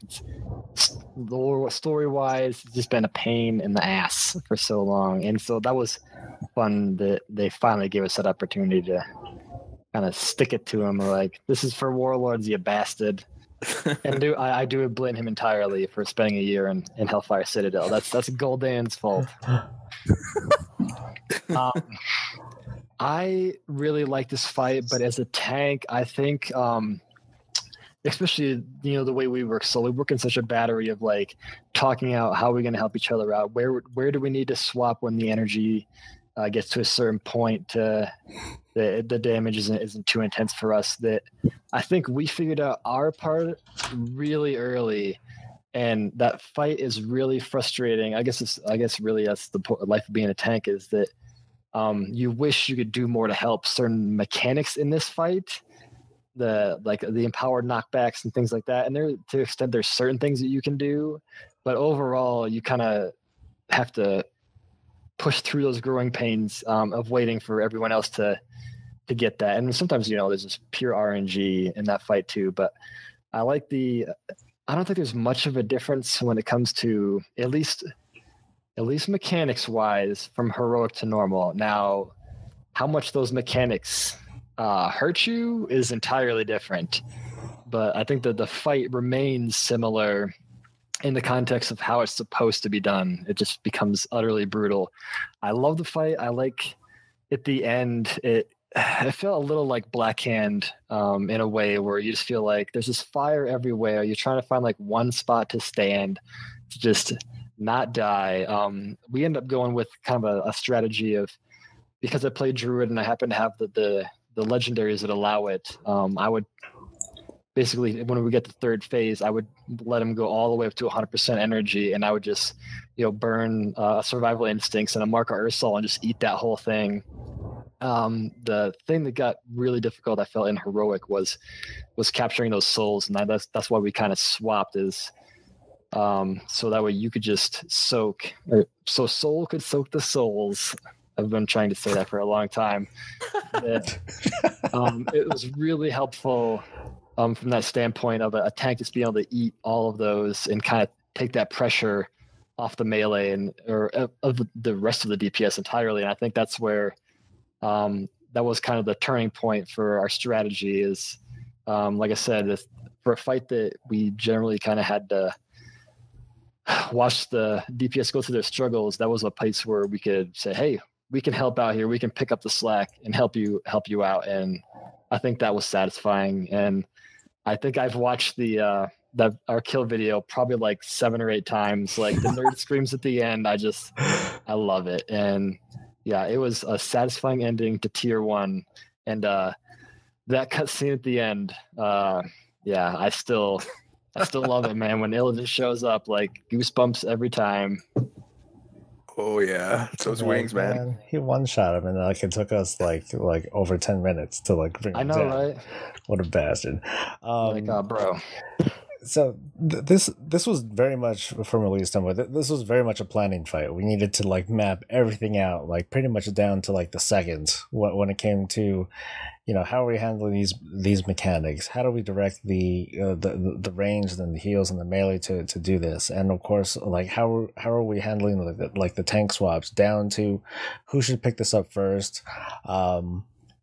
story wise, it's just been a pain in the ass for so long, and so that was fun that they finally gave us that opportunity to kind of stick it to him. Like, this is for warlords, you bastard. And I do blame him entirely for spending a year in Hellfire Citadel. That's Gul'dan's fault. I really like this fight, but as a tank, I think, especially, you know, the way we work. So we work in such a battery of, like, talking out how we're going to help each other out. Where do we need to swap when the energy gets to a certain point to the damage isn't too intense for us. That I think we figured out our part really early, and that fight is really frustrating. I guess really that's the life of being a tank, is that you wish you could do more to help certain mechanics in this fight, the empowered knockbacks and things like that. And there, to extent, there's certain things that you can do, but overall you kind of have to push through those growing pains of waiting for everyone else to get that. And sometimes, you know, there's just pure RNG in that fight too. But I don't think there's much of a difference when it comes to at least mechanics wise from heroic to normal. Now, how much those mechanics hurt you is entirely different. But I think that the fight remains similar in the context of how it's supposed to be done. It just becomes utterly brutal. I love the fight. I like at the end, it felt a little like Black Hand in a way where you just feel like there's this fire everywhere. You're trying to find like one spot to stand to just not die. We end up going with kind of a strategy of, because I play Druid and I happen to have the legendaries that allow it, I would basically, when we get to third phase, I would let him go all the way up to 100% energy, and I would just, you know, burn survival instincts and a Mark of Ursol and just eat that whole thing. The thing that got really difficult, I felt, in heroic was capturing those souls, and that's why we kind of swapped, is so that way you could just soak, so soul could soak the souls. I've been trying to say that for a long time. It was really helpful from that standpoint of a tank just being able to eat all of those and kind of take that pressure off the melee or of the rest of the DPS entirely. And I think that's where that was kind of the turning point for our strategy, is, like I said, for a fight that we generally kind of had to watch the DPS go through their struggles, that was a place where we could say, hey, we can help out here. We can pick up the slack and help you out. And I think that was satisfying. And I think I've watched our kill video probably like 7 or 8 times. Like the nerd screams at the end. I love it. And yeah, it was a satisfying ending to tier 1. And that cutscene at the end, yeah, I still love it, man. When Illidan shows up, like goosebumps every time. Oh yeah, those wings, man. He one-shot him, and like it took us like over 10 minutes to like bring him down. Right? What a bastard! Bro. So this was very much, from at least this was very much a planning fight. We needed to like map everything out, like pretty much down to like the second when it came to, how are we handling these mechanics? How do we direct the range and the heals and the melee to do this? And of course, like how are we handling the tank swaps down to who should pick this up first?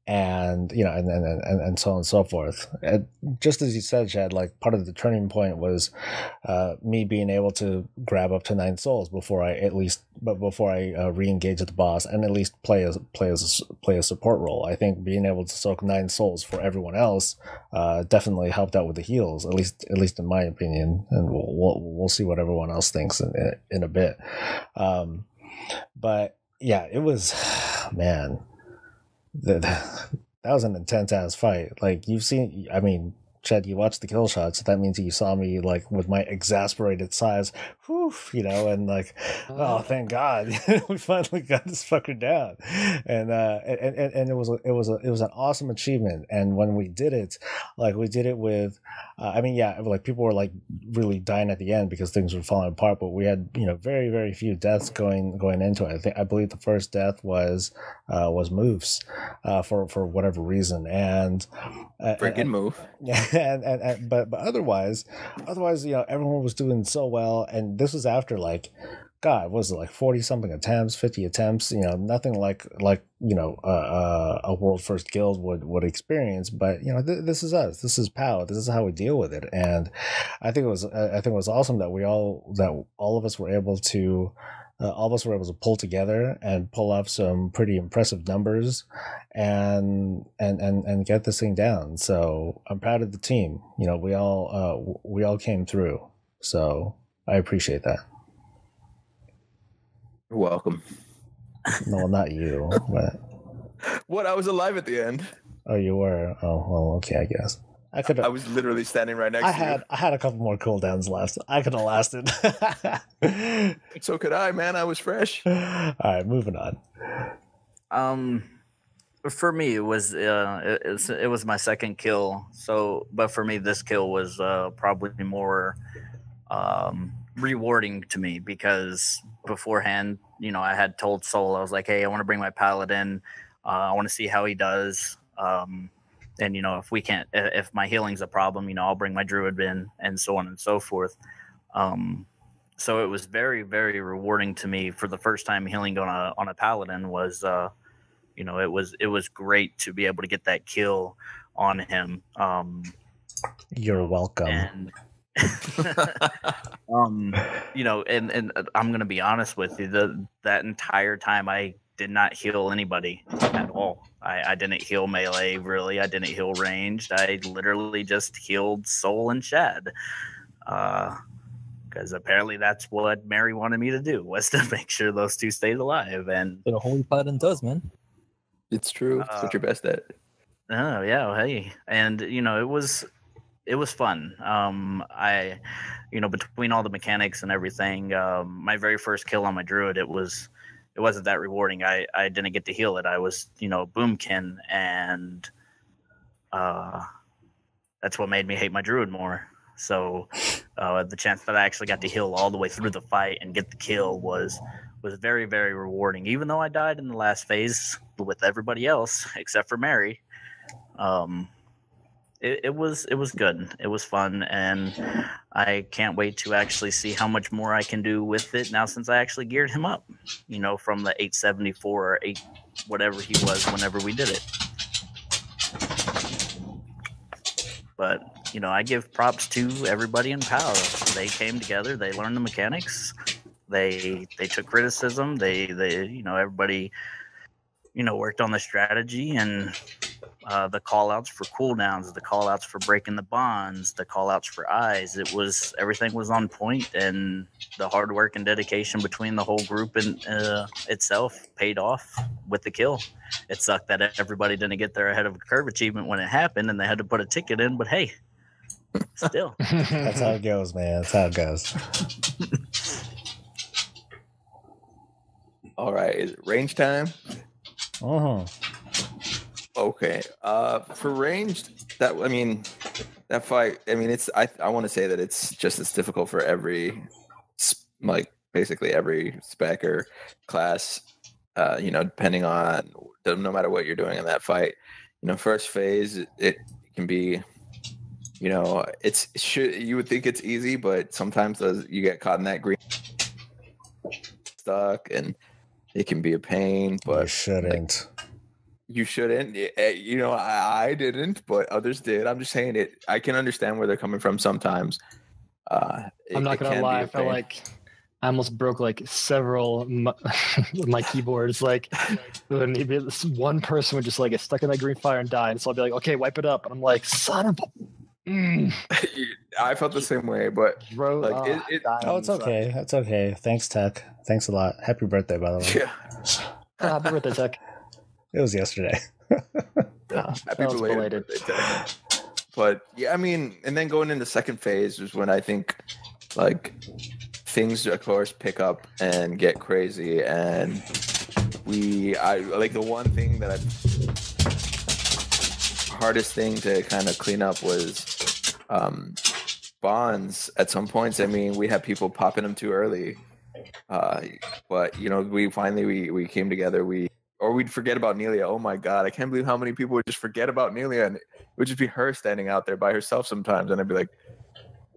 And and so on and so forth. And just as you said, Chad, like part of the turning point was me being able to grab up to 9 souls before I re-engage at the boss and at least play a support role. I think being able to soak 9 souls for everyone else definitely helped out with the heals, at least in my opinion. And we'll see what everyone else thinks in a bit. But yeah, it was man. That was an intense ass fight. Like you've seen, I mean, Chad, you watched the kill shots. So that means you saw me like with my exasperated sighs, and like, oh, thank God, we finally got this fucker down, and it was an awesome achievement. And when we did it, like we did it with, like people were like really dying at the end because things were falling apart. But we had very very few deaths going into it. I believe the first death was Moose, for whatever reason, and freaking move. Yeah, but otherwise, everyone was doing so well, and this was after like, God, was it like 40 something attempts, 50 attempts? Nothing like a world first guild would experience. But this is us. This is POW. This is how we deal with it. And I think it was awesome that all of us were able to. All of us were able to pull together and pull up some pretty impressive numbers and get this thing down. So I'm proud of the team. We all came through. So I appreciate that. You're welcome. No, not you, but what? I was alive at the end. Oh, you were? Oh, well, okay, I guess. I was literally standing right next to you. I had a couple more cooldowns left. I could have lasted. So could I, man. I was fresh. All right, moving on. For me, it was my second kill. So, but for me, this kill was probably more rewarding to me because beforehand, I had told Soul, I was like, hey, I want to bring my paladin. I want to see how he does. And if my healing's a problem, I'll bring my druid in, and so on and so forth. So it was very, very rewarding to me for the first time healing on a paladin was, it was great to be able to get that kill on him. You're welcome. And and I'm gonna be honest with you, that entire time I did not heal anybody at all. I didn't heal melee, really. I didn't heal ranged. I literally just healed Soul and Shad. Because apparently that's what Mary wanted me to do, was to make sure those two stayed alive. And what a holy paladin does, man. It's true. It's what you're best at. Oh, yeah. Well, hey. And, it was fun. Between all the mechanics and everything, my very first kill on my druid, it wasn't that rewarding. I didn't get to heal it. I was, boomkin, and that's what made me hate my druid more. So the chance that I actually got to heal all the way through the fight and get the kill was very, very rewarding. Even though I died in the last phase with everybody else except for Mary, it was good. It was fun, and I can't wait to actually see how much more I can do with it now since I actually geared him up, from the 874 or 8 whatever he was whenever we did it. But, I give props to everybody in POW. They came together, they learned the mechanics, they took criticism, they everybody, worked on the strategy, and the call outs for cooldowns, the call outs for breaking the bonds, the call outs for eyes. Everything was on point, and the hard work and dedication between the whole group and itself paid off with the kill. It sucked that everybody didn't get their ahead of a curve achievement when it happened, and they had to put a ticket in, but hey, still. That's how it goes, man. That's how it goes. All right, is it range time? Okay. For ranged, that fight. I mean, it's. I want to say that it's just as difficult for every, basically every spec or class. Depending on no matter what you're doing in that fight. First phase it can be. You would think it's easy, but sometimes you get caught in that green stuck, and it can be a pain. But you shouldn't. You shouldn't. I didn't, but others did. I'm just saying it. I can understand where they're coming from sometimes. I'm not gonna lie. I felt like I almost broke like several my keyboards. Like maybe one person would just like get stuck in that green fire and die, and so I'll be like, okay, wipe it up, and I'm like, son of a. I felt the same way, but it's okay. It's okay. Thanks, Tech. Thanks a lot. Happy birthday, by the way. Yeah. Happy birthday, Tech. It was yesterday. Happy belated birthday, Tech. But yeah, I mean, and then going into second phase is when I think like things, of course, pick up and get crazy, and I like the one thing that hardest thing to kind of clean up was bonds at some points. I mean, we had people popping them too early, but we finally we came together. We'd forget about Nelia. Oh my god, I can't believe how many people would just forget about Nelia, and it would just be her standing out there by herself sometimes, and I'd be like,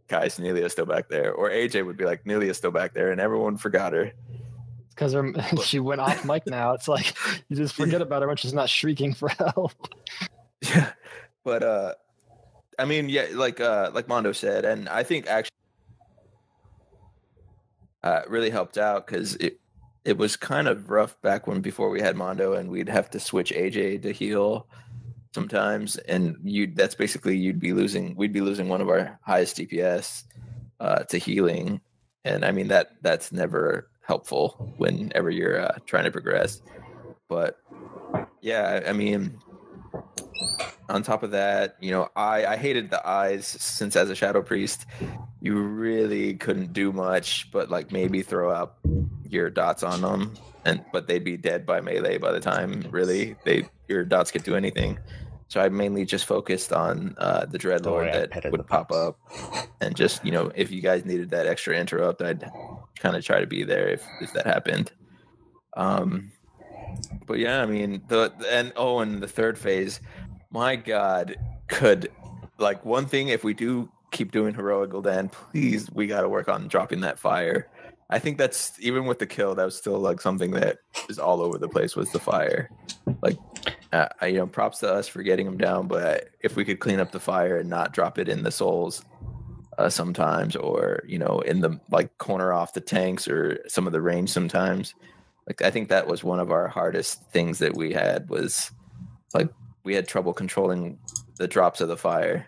guys, Nelia's still back there. Or AJ would be like, Nelia's still back there, and everyone forgot her. Because she went off mic now. It's like you just forget about her when she's not shrieking for help. Yeah, but I mean, yeah, like Mondo said, and I think actually really helped out because it was kind of rough back before we had Mondo, and we'd have to switch AJ to heal sometimes, and that's basically we'd be losing one of our highest DPS to healing, and I mean that's never helpful whenever you're trying to progress. But yeah, I mean, on top of that, I hated the eyes, since as a Shadow Priest, you really couldn't do much, but like maybe throw out your dots on them, but they'd be dead by melee by the time really your dots could do anything. So I mainly just focused on the Dreadlord that would pop up, and just if you guys needed that extra interrupt, I'd kind of try to be there if that happened. But yeah, I mean and the third phase, my God, one thing, if we do keep doing Heroic Gul'dan, please, we got to work on dropping that fire. I think that's, even with the kill, that was still like something that is all over the place, was the fire. Like, props to us for getting them down, but if we could clean up the fire and not drop it in the souls sometimes, or, in the like corner off the tanks or some of the range sometimes. Like, I think that was one of our hardest things that we had, was like we had trouble controlling the drops of the fire.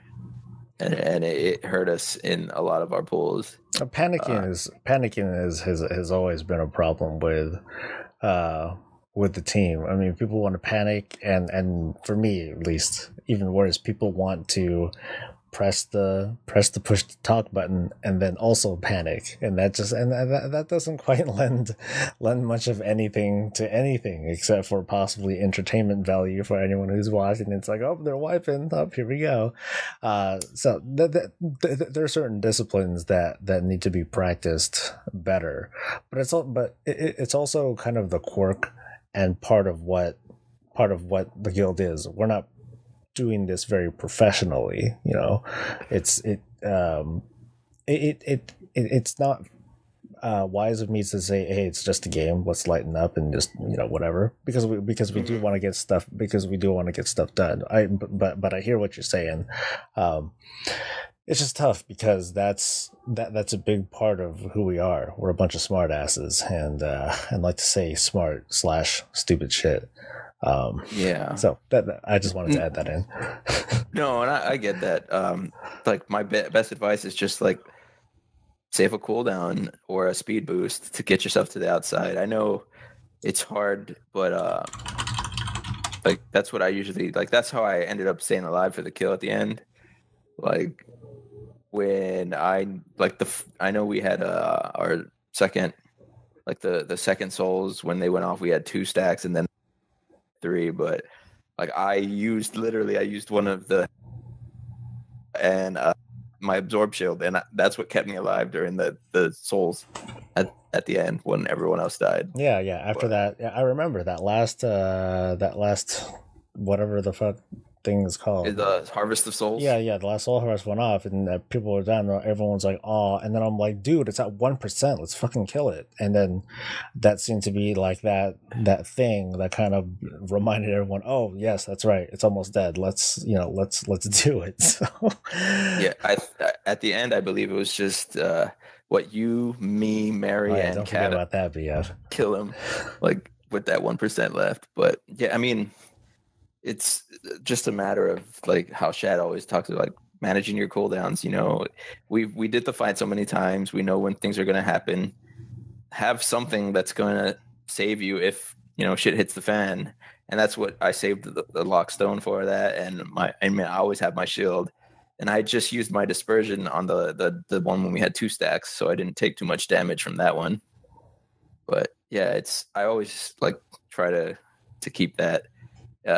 And it hurt us in a lot of our pools. Panicking has always been a problem with the team. I mean, people want to panic, and for me at least, even worse, people want to press the push to talk button and then also panic, and that doesn't quite lend much of anything to anything except for possibly entertainment value for anyone who's watching. It's like, oh, they're wiping up, here we go. So there are certain disciplines that need to be practiced better, but it's also kind of the quirk and part of what the guild is. We're not doing this very professionally, it's not wise of me to say, hey, it's just a game, let's lighten up and just whatever, because we do want to get stuff done. But I hear what you're saying. It's just tough because that's a big part of who we are. We're a bunch of smart asses and like to say smart/stupid shit. Yeah. So that I just wanted to add that in. No, and I get that. Like my best advice is just like save a cooldown or a speed boost to get yourself to the outside. I know it's hard, but like that's what I usually like. That's how I ended up staying alive for the kill at the end. Like when I know we had our second like the second souls, when they went off, we had 2 stacks and then 3. But like I used one of the and my absorb shield, and that's what kept me alive during the souls at the end when everyone else died. Yeah. After that, I remember that last whatever the fuck thing is called. The Harvest of Souls. Yeah. The last soul harvest went off, and people were down. Everyone's like, "Oh!" And then I'm like, "Dude, it's at 1%. Let's fucking kill it." And then that seemed to be like that thing that kind of reminded everyone, "Oh, yes, that's right. It's almost dead. Let's do it." So yeah, at the end, I believe it was just what you, me, Mary, and don't Kat forget about that, BF. Kill him, like with that 1% left. But yeah, I mean, it's just a matter of like how Shad always talks about, like, managing your cooldowns. You know, we did the fight so many times. We know when things are going to happen. Have something that's going to save you if, you know, shit hits the fan. And that's what I saved the Lockstone for, that. And I always have my shield. And I just used my dispersion on the one when we had 2 stacks, so I didn't take too much damage from that one. But yeah, I always like try to keep that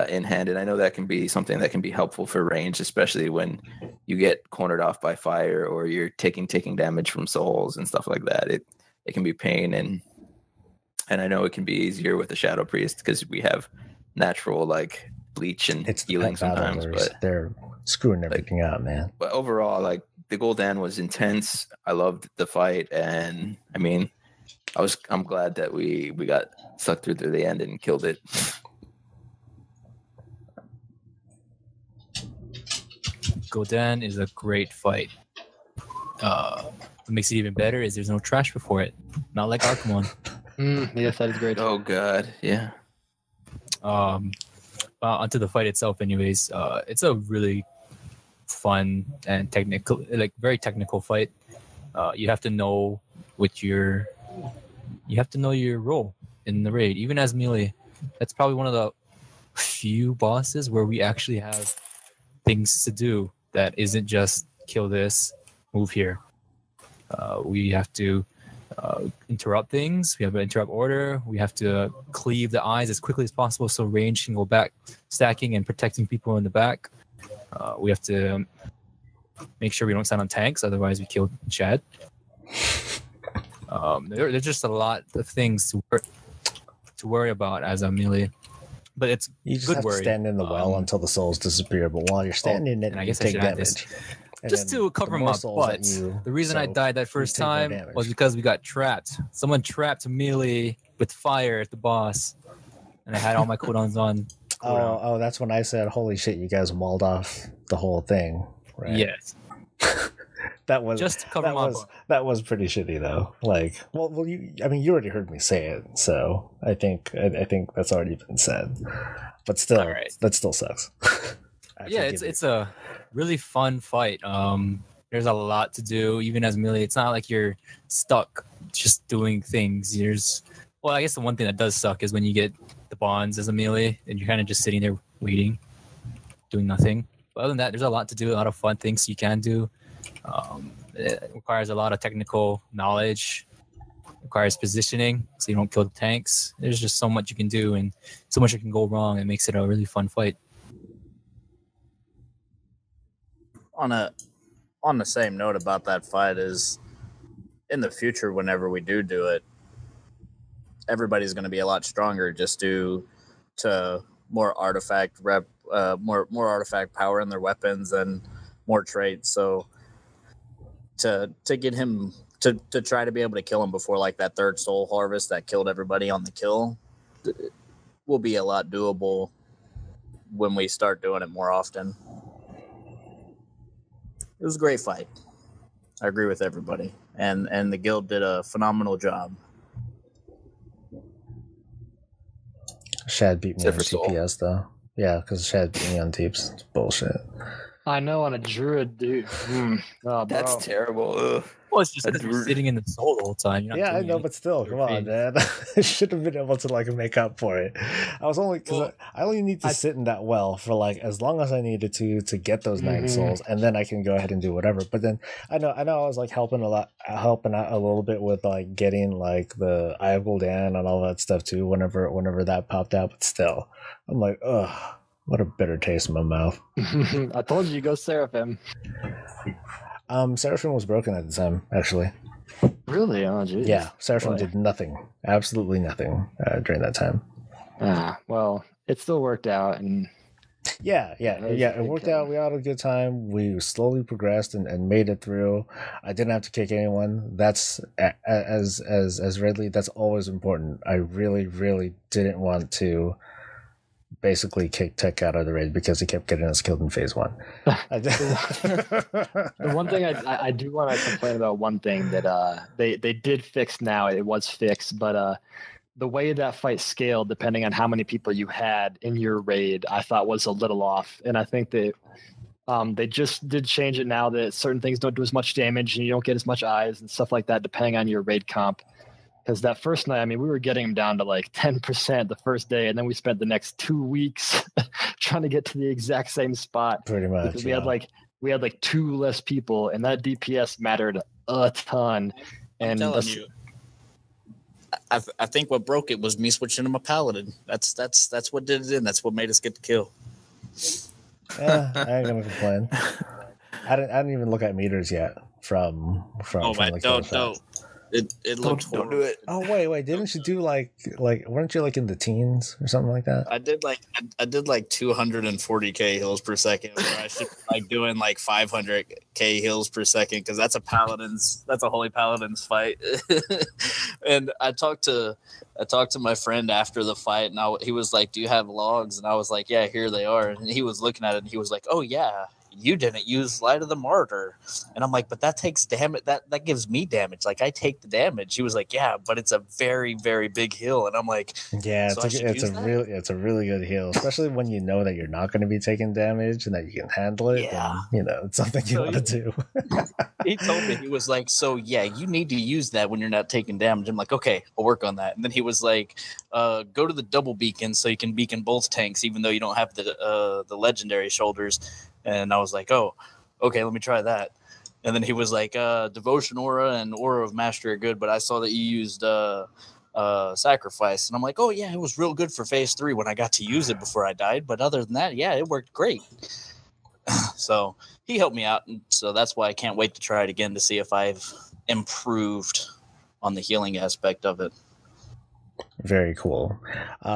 in hand, and I know that can be something that can be helpful for range, especially when you get cornered off by fire or you're taking damage from souls and stuff like that. It can be pain, and I know it can be easier with the Shadow Priest because we have natural like bleach and healing sometimes, but they're screwing everything out, man. But overall, like, the Gul'dan was intense. I loved the fight, and I mean, I'm glad that we got stuck through the end and killed it. Gul'dan is a great fight. What makes it even better is there's no trash before it, not like Arkham. Yes, that is great. Oh god, yeah. Onto the fight itself, anyways. It's a really fun and technical, like very technical fight. You have to know your role in the raid, even as melee. That's probably one of the few bosses where we actually have things to do that isn't just kill this, move here. We have to interrupt things. We have to interrupt order. We have to cleave the eyes as quickly as possible so range can go back, stacking and protecting people in the back. We have to make sure we don't stand on tanks, otherwise we kill Chad. There's just a lot of things to worry about as a melee, but it's you just good have worry. to stand in the well until the souls disappear. But while you're standing in it, you take damage. Just to cover my butt. The reason I died that first time was because we got trapped. Someone trapped melee with fire at the boss, and I had all my cooldowns on. Oh, that's when I said, "Holy shit, you guys walled off the whole thing." Right? Yes. That was just to cover my butt. That was pretty shitty, though. Like, well, you already heard me say it, so I think that's already been said. But still, right. That still sucks. Yeah, it's a really fun fight. There's a lot to do, even as melee. It's not like you're stuck just doing things. Well, I guess the one thing that does suck is when you get the bonds as a melee and you're kind of just sitting there waiting, doing nothing. But other than that, there's a lot to do, a lot of fun things you can do. It requires a lot of technical knowledge. It requires positioning so you don't kill the tanks. There's just so much you can do and so much that can go wrong. It makes it a really fun fight. On the same note about that fight is, in the future, whenever we do it, everybody's going to be a lot stronger just due to more artifact more artifact power in their weapons and more traits. So to get him to try to be able to kill him before like that third soul harvest that killed everybody on the kill will be a lot doable when we start doing it more often. It was a great fight. I agree with everybody. And the guild did a phenomenal job. Shad beat me on CPS, though. Yeah, because Shad beat me on Teeps. It's bullshit. I know, on a druid, dude. Oh, that's terrible. Ugh. Well, it's just because you're sitting in the soul the whole time. You're not Yeah, I doing know, anything but still, with come your on, face. man. I should have been able to like make up for it. I was only because I only need to sit in that well for like as long as I needed to get those 9 souls, and then I can go ahead and do whatever. But then I know I was like helping out a little bit with like getting like the Eye of Gul'dan and all that stuff too. Whenever that popped out, but still, I'm like, ugh, what a bitter taste in my mouth. I told you go Seraphim. Seraphim was broken at the time, actually. Really? Oh, geez. Yeah, Seraphim Boy. did nothing, absolutely nothing during that time. Well, it still worked out, and yeah, it worked out. We had a good time. We slowly progressed and made it through. I didn't have to kick anyone. That's as Ridley. That's always important. I really, really didn't want to basically kick Tech out of the raid because he kept getting us killed in phase 1. The one thing I do want to complain about, one thing that they did fix now. It was fixed, but the way that fight scaled, depending on how many people you had in your raid, I thought was a little off. And I think that they just did change it now that certain things don't do as much damage and you don't get as much eyes and stuff like that, depending on your raid comp. Because that first night, I mean, we were getting them down to like 10% the first day, and then we spent the next 2 weeks trying to get to the exact same spot. Pretty much. Because we had like 2 less people, and that DPS mattered a ton. And I'm telling you, I think what broke it was me switching to my paladin. That's what did it in. That's what made us get the kill. Yeah, I ain't gonna complain. I didn't even look at meters yet from like don't. It looked horrible. Don't do it. Oh wait, didn't you do like weren't you like in the teens or something like that? I did like 240k heals per second, where I should be like doing like 500k heals per second because that's a holy paladin's fight. And I talked to my friend after the fight, and he was like, "Do you have logs?" And I was like, "Yeah, here they are." And he was looking at it, and he was like, "Oh yeah, you didn't use Light of the Martyr." And I'm like, "But that takes damage. That gives me damage. Like I take the damage." He was like, "Yeah, but it's a very, very big heal." And I'm like, "Yeah, so it's a really good heal, especially when you know that you're not going to be taking damage and that you can handle it. Yeah, and, it's something you want to do." He told me, he was like, "So yeah, you need to use that when you're not taking damage." I'm like, "Okay, I'll work on that." And then he was like, "Go to the double beacon so you can beacon both tanks, even though you don't have the legendary shoulders." And I was like, "Oh, okay, let me try that." And then he was like, "Devotion Aura and Aura of Mastery are good, but I saw that you used Sacrifice." And I'm like, "Oh yeah, it was real good for phase 3 when I got to use it before I died. But other than that, yeah, it worked great." So he helped me out, and so that's why I can't wait to try it again to see if I've improved on the healing aspect of it. Very cool.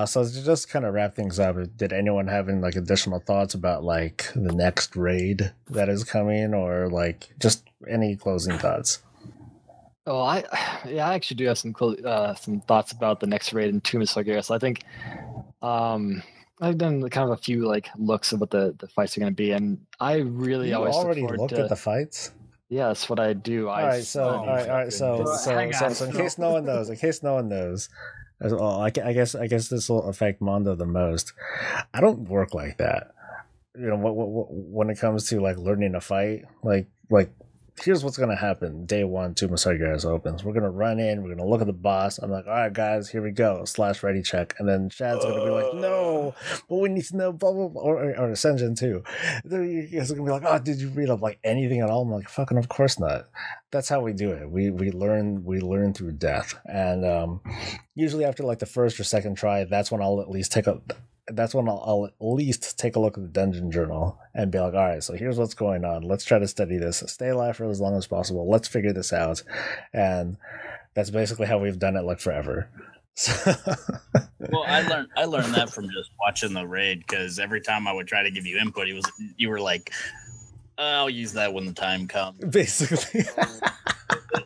So to just kind of wrap things up, did anyone have any like additional thoughts about like the next raid that is coming, or like just any closing thoughts? Oh, I actually do have some thoughts about the next raid in Tomb of Sargeras. I think I've done kind of a few like looks at what the fights are going to be, and I really you always already looked at the fights. Yeah, that's what I do. All right, so in case no one knows, well, I guess this will affect Mondo the most. I don't work like that. When it comes to like learning a fight, like here's what's gonna happen. Day 1, Tomb of Sargeras opens. We're gonna run in. We're gonna look at the boss. I'm like, all right, guys, here we go. / ready check, and then Shad's gonna be like, no, but we need to know blah blah blah, or Ascension too. You guys are gonna be like, oh, did you read up like anything at all? I'm like, fucking, of course not. That's how we do it. We learn through death, and usually after like the first or second try, that's when I'll at least take a look at the dungeon journal and be like, all right, so here's what's going on. Let's try to study this. Stay alive for as long as possible. Let's figure this out. And that's basically how we've done it like forever. Well, I learned that from just watching the raid, because every time I would try to give you input, you were like, I'll use that when the time comes. Basically.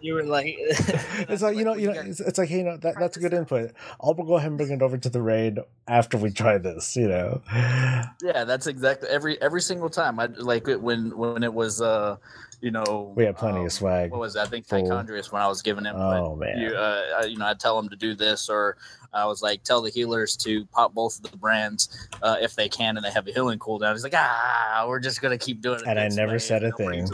You were like, it's like, it's like, hey, that's a good input. I'll go ahead and bring it over to the raid after we try this, Yeah, that's exactly every single time. I like it when it was we had plenty of swag. What was that? I think Tychondrius, when I was giving input. Oh man. I'd tell them to do this, or I was like, tell the healers to pop both of the brands if they can, and they have a healing cooldown. He's like, we're just gonna keep doing it. And I never said a thing.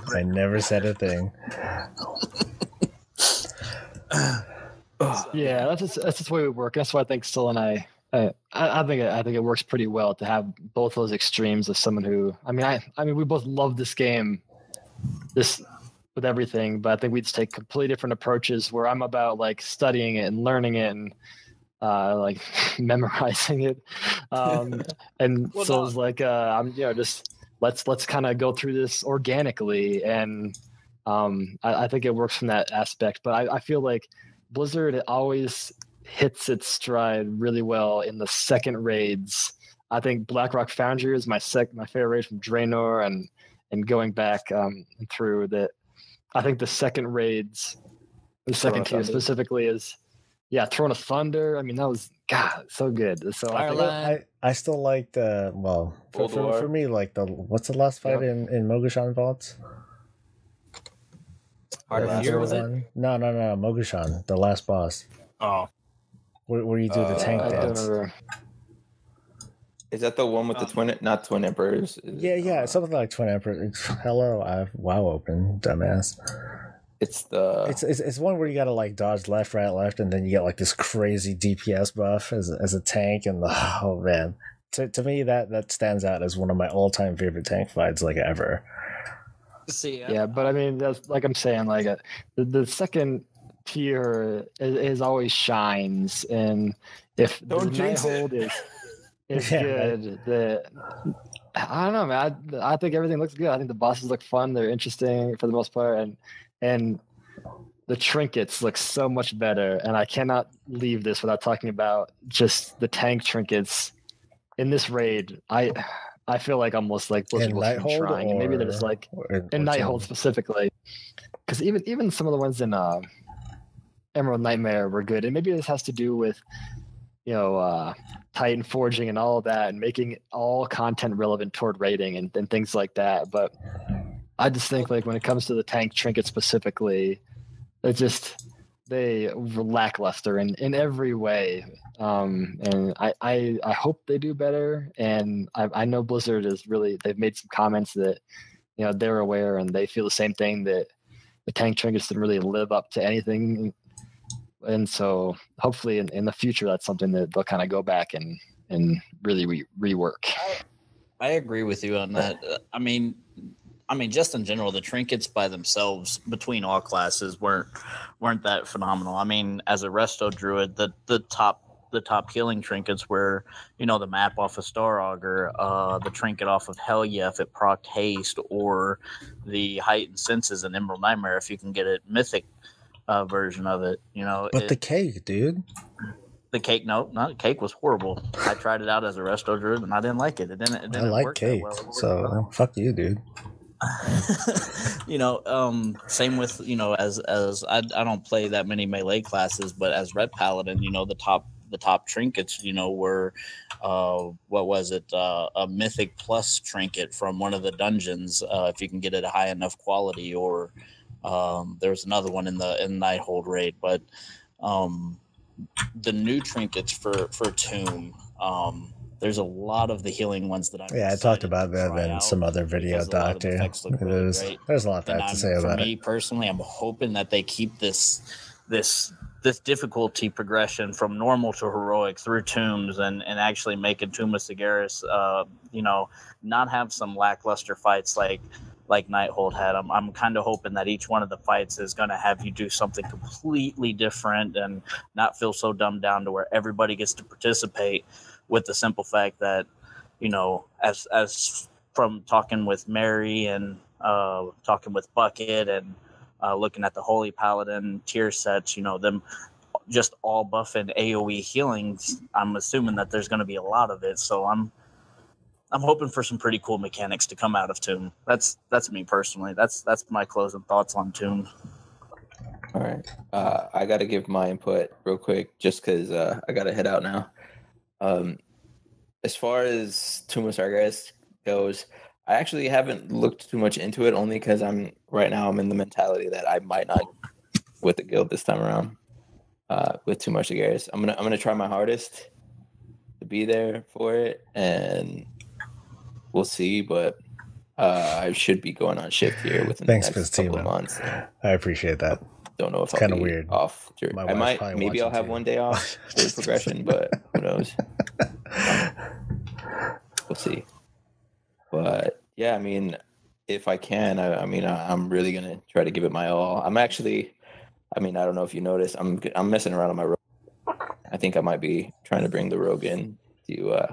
Yeah, that's just the way we work. That's why I think Still and I think it works pretty well to have both those extremes of someone who I mean we both love this game, this with everything, but I think we just take completely different approaches. Where I'm about like studying it and learning it and like memorizing it, and well, so it's like I'm just let's kind of go through this organically, and I think it works from that aspect. But I feel like Blizzard always hits its stride really well in the second raids. I think Blackrock Foundry is my favorite raid from Draenor, and going back through that. I think the second raids, the second tier specifically is, Throne of Thunder. I mean, that was so good. So I still like the for me, like what's the last fight in Mogushan Vaults? Heart of Fear, was it? No, Mogushan, the last boss. Oh, where you do the tank dance. Is that the one with the not twin emperors? Yeah, something like twin emperors. Hello, I have WoW open, dumbass. It's one where you gotta like dodge left, right, left, and then you get like this crazy DPS buff as a tank, and oh man, to me that stands out as one of my all time favorite tank fights like ever. Yeah, but I mean, that's like I'm saying, like the second tier is always shines, and if the Nighthold is good, I don't know, man. I think everything looks good. I think the bosses look fun. They're interesting for the most part, and the trinkets look so much better. And I cannot leave this without talking about just the tank trinkets in this raid. I feel like almost like Blizzard was trying, and maybe there's like in Nighthold specifically, because even some of the ones in Emerald Nightmare were good, and maybe this has to do with Titan forging and all of that, and making all content relevant toward raiding and things like that. But I just think like when it comes to the tank trinket specifically, they were lackluster in every way. And I hope they do better. And I know Blizzard they've made some comments that, they're aware and they feel the same thing, that the tank trinkets didn't really live up to anything. And so hopefully in the future, that's something that they'll kind of go back and really rework. I agree with you on that. I mean, just in general, the trinkets by themselves between all classes weren't that phenomenal. I mean, as a resto druid, the top healing trinkets were, the map off of Star Augur, the trinket off of Hell Yeah if it procced haste, or the heightened senses in Emerald Nightmare if you can get it mythic version of it. But the cake, dude. The cake, no, not the cake was horrible. I tried it out as a resto druid and I didn't like it. It didn't I like work cake, that well. so fuck you, dude. Same with as I don't play that many melee classes, but as Red Paladin, the top trinkets were what was it, a mythic plus trinket from one of the dungeons if you can get it a high enough quality, or there's another one in Nighthold raid. But the new trinkets for Tomb, there's a lot of the healing ones that I talked about that in some other video, Doctor. There's a lot to say about it. For me personally, I'm hoping that they keep this difficulty progression from normal to heroic through Tombs, and actually making Tomb of Sagaris, not have some lackluster fights like Nighthold had. I'm kind of hoping that each one of the fights is going to have you do something completely different and not feel so dumbed down to where everybody gets to participate, with the simple fact that, as from talking with Mary and talking with Bucket and looking at the Holy Paladin tier sets, them just all buffing AoE healing, I'm assuming that there's going to be a lot of it. So I'm hoping for some pretty cool mechanics to come out of Tomb. That's me personally. That's my closing thoughts on Tomb. All right. I got to give my input real quick just because I got to head out now. As far as Tomb of Sargeras goes, I actually haven't looked too much into it, only because I'm in the mentality that I might not with the guild this time around with Tomb of Sargeras. I'm gonna try my hardest to be there for it, and we'll see. But I should be going on shift here within the next couple of months. I appreciate that. don't know if it's I'll be weird. off. I might, maybe I'll have one day off for progression, but who knows? We'll see. But yeah, I mean, if I can, I'm really gonna try to give it my all. I'm actually, I don't know if you noticed, I'm messing around on my rogue. I think I might be trying to bring the rogue in to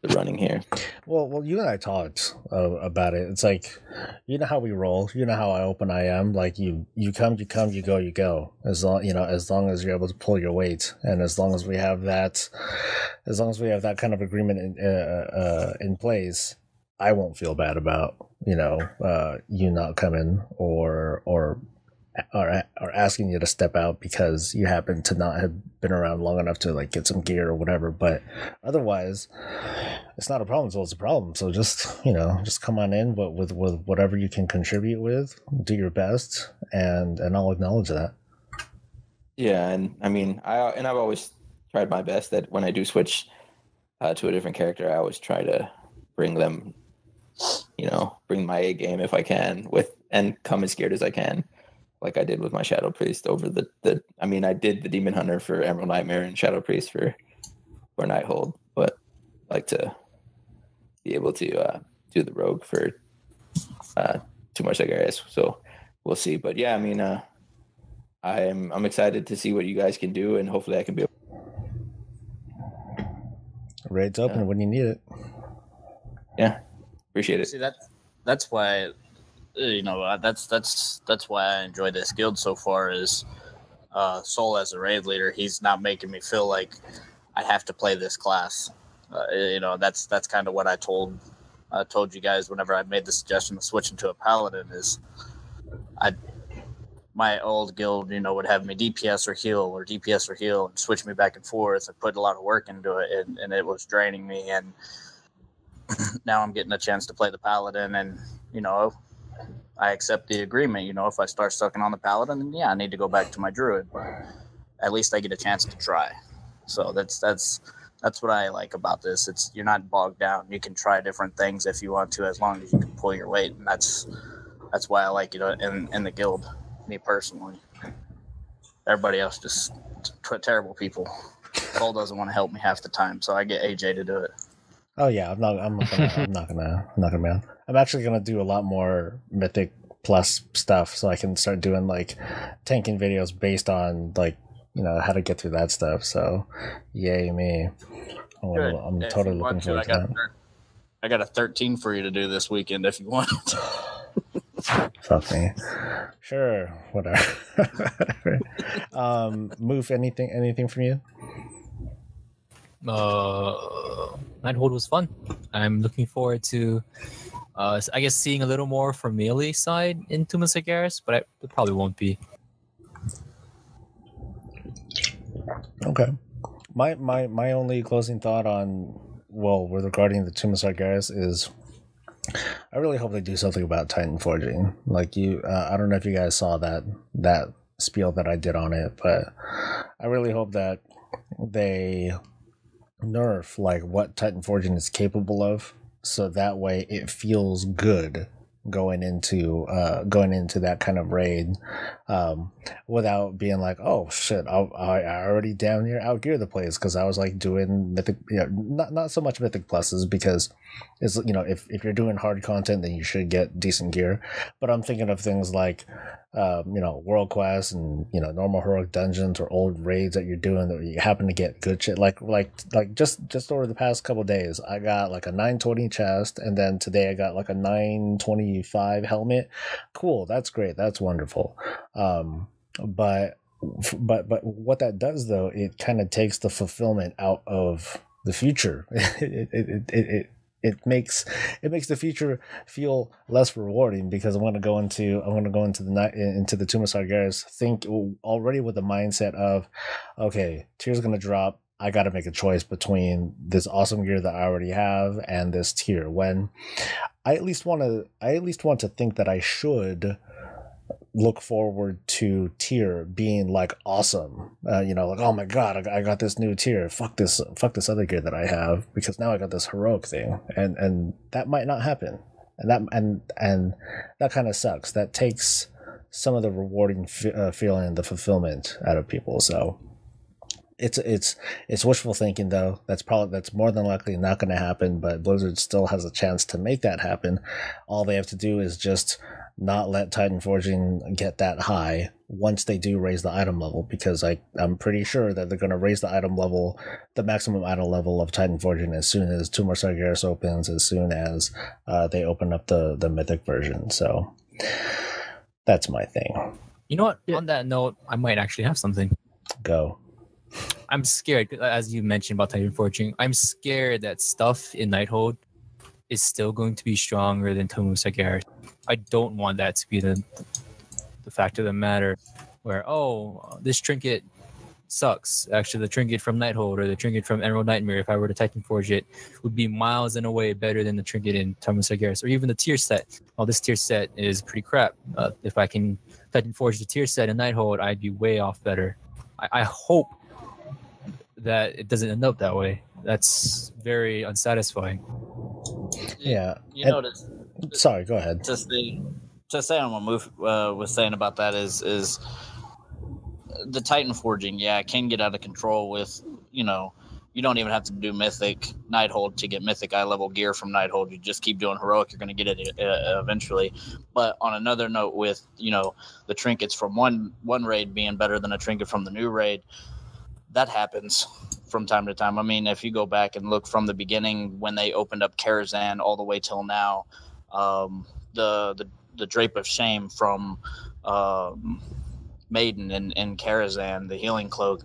the running here. Well, you and I talked about it. It's like, you know how we roll. You know how open I am. Like you come, you go, you go. As long as you're able to pull your weight, and as long as we have that kind of agreement in place, I won't feel bad about you not coming or asking you to step out because you happen to not have been around long enough to like get some gear or whatever. But otherwise, it's not a problem. So it's a problem. So just come on in, but with whatever you can contribute with, do your best, and I'll acknowledge that. Yeah, and I've always tried my best that when I do switch to a different character, I always try to bring them, bring my A game if I can, and come as scared as I can. Like I did with my Shadow Priest over I did the Demon Hunter for Emerald Nightmare and Shadow Priest for Nighthold, but I like to be able to do the Rogue for Two More Cigarettes. So we'll see. But yeah, I'm excited to see what you guys can do, and hopefully I can be Raid's open when you need it. Yeah, appreciate it. See, that's why. That's why I enjoy this guild so far is Soul as a raid leader. He's not making me feel like I have to play this class. That's kind of what I told you guys whenever I made the suggestion of switching to a paladin is my old guild, would have me DPS or heal and switch me back and forth and put a lot of work into it, and it was draining me. And now I'm getting a chance to play the paladin, and I accept the agreement. If I start sucking on the paladin, then yeah, I need to go back to my druid, but at least I get a chance to try. So that's what I like about this. It's you're not bogged down. You can try different things if you want to, as long as you can pull your weight, and that's why I like it in the guild. Me personally, everybody else just terrible people. Cole doesn't want to help me half the time, so I get AJ to do it. Oh yeah, I'm not gonna. I'm actually gonna do a lot more Mythic Plus stuff, so I can start doing like tanking videos based on like how to get through that stuff. So, yay me! I'm totally looking forward to that. I got a 13 for you to do this weekend if you want. Fuck me. Sure, whatever. Move anything from you? Nighthold was fun. I'm looking forward to, I guess, seeing a little more from melee side in Two More Cigarettes, but it probably won't be. Okay. My only closing thought regarding the Two More Cigarettes is, I really hope they do something about Titan Forging. Like I don't know if you guys saw that spiel that I did on it, but I really hope that they nerf like what Titan Forging is capable of, so that way it feels good going into that kind of raid, without being like, oh shit, I already damn near outgear the place because I was like doing mythic, not so much mythic pluses, because it's if you're doing hard content then you should get decent gear, but I'm thinking of things like world quests and normal heroic dungeons or old raids that you're doing that you happen to get good shit, like just over the past couple of days I got like a 920 chest, and then today I got like a 925 helmet. Cool, that's great, that's wonderful. But what that does though, it kind of takes the fulfillment out of the future. It makes the future feel less rewarding, because I'm going to go into the Two More Cigarettes think already with the mindset of, okay, tier's going to drop. I got to make a choice between this awesome gear that I already have and this tier. When I at least want to think that I should look forward to tier being like awesome, like, oh my god, I got this new tier, fuck this other gear that I have, because now I got this heroic thing, and that might not happen, and that kind of sucks. That takes some of the rewarding feeling and the fulfillment out of people. So it's wishful thinking, though. That's more than likely not going to happen, but Blizzard still has a chance to make that happen. All they have to do is just not let Titan Forging get that high once they do raise the item level, because I'm pretty sure that they're going to raise the item level, the maximum item level of Titan Forging, as soon as Tomb of Sargeras opens, as soon as they open up the mythic version. So that's my thing. You know what? Yeah. On that note, I might actually have something. Go. I'm scared, as you mentioned about Titan Forging. I'm scared that stuff in Nighthold is still going to be stronger than Tomb of Sargeras. I don't want that to be the fact of the matter, where this trinket sucks. Actually, the trinket from Nighthold or the trinket from Emerald Nightmare, if I were to Titan Forge it, would be miles and away better than the trinket in Tomb of Sargeras, or even the tier set. This tier set is pretty crap. If I can Titan Forge the tier set in Nighthold, I'd be way off better. I hope that it doesn't end up that way. That's very unsatisfying. Yeah. Sorry, go ahead. To say on what Moof was saying about that is the Titan Forging, it can get out of control with, you don't even have to do Mythic Nighthold to get Mythic eye level gear from Nighthold. You just keep doing Heroic, you're going to get it eventually. But on another note, with, the trinkets from one raid being better than a trinket from the new raid, that happens from time to time. I mean, if you go back and look from the beginning when they opened up Karazhan all the way till now, the Drape of Shame from Maiden and Karazhan, the healing cloak,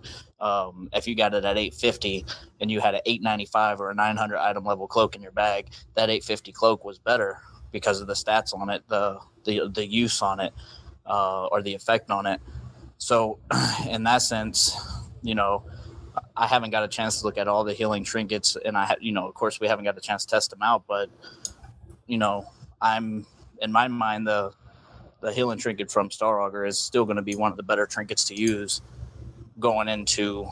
if you got it at 850 and you had an 895 or a 900 item level cloak in your bag, that 850 cloak was better because of the stats on it, the use on it, or the effect on it. So in that sense, I haven't got a chance to look at all the healing trinkets, and of course we haven't got a chance to test them out, but I'm, in my mind, the healing trinket from Star Augur is still going to be one of the better trinkets to use going into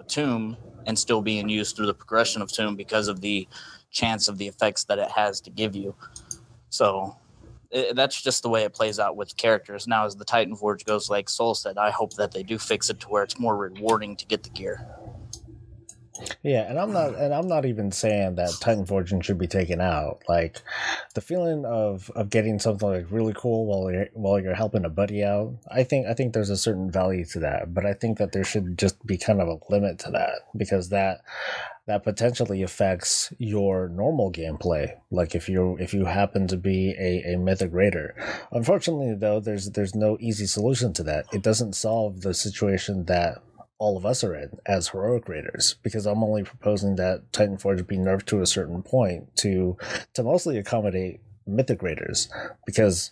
Tomb, and still being used through the progression of Tomb because of the chance of the effects that it has to give you. So that's just the way it plays out with characters. Now, as the Titan Forge goes, like Soul said, I hope that they do fix it to where it's more rewarding to get the gear. Yeah, and I'm not even saying that Titan Forging should be taken out. Like, the feeling of getting something like really cool while you're helping a buddy out, I think there's a certain value to that, but I think that there should just be kind of a limit to that, because that potentially affects your normal gameplay. Like if you happen to be a mythic raider. Unfortunately, though, there's no easy solution to that. It doesn't solve the situation that all of us are in as heroic raiders, because I'm only proposing that Titan Forge be nerfed to a certain point to mostly accommodate mythic raiders, because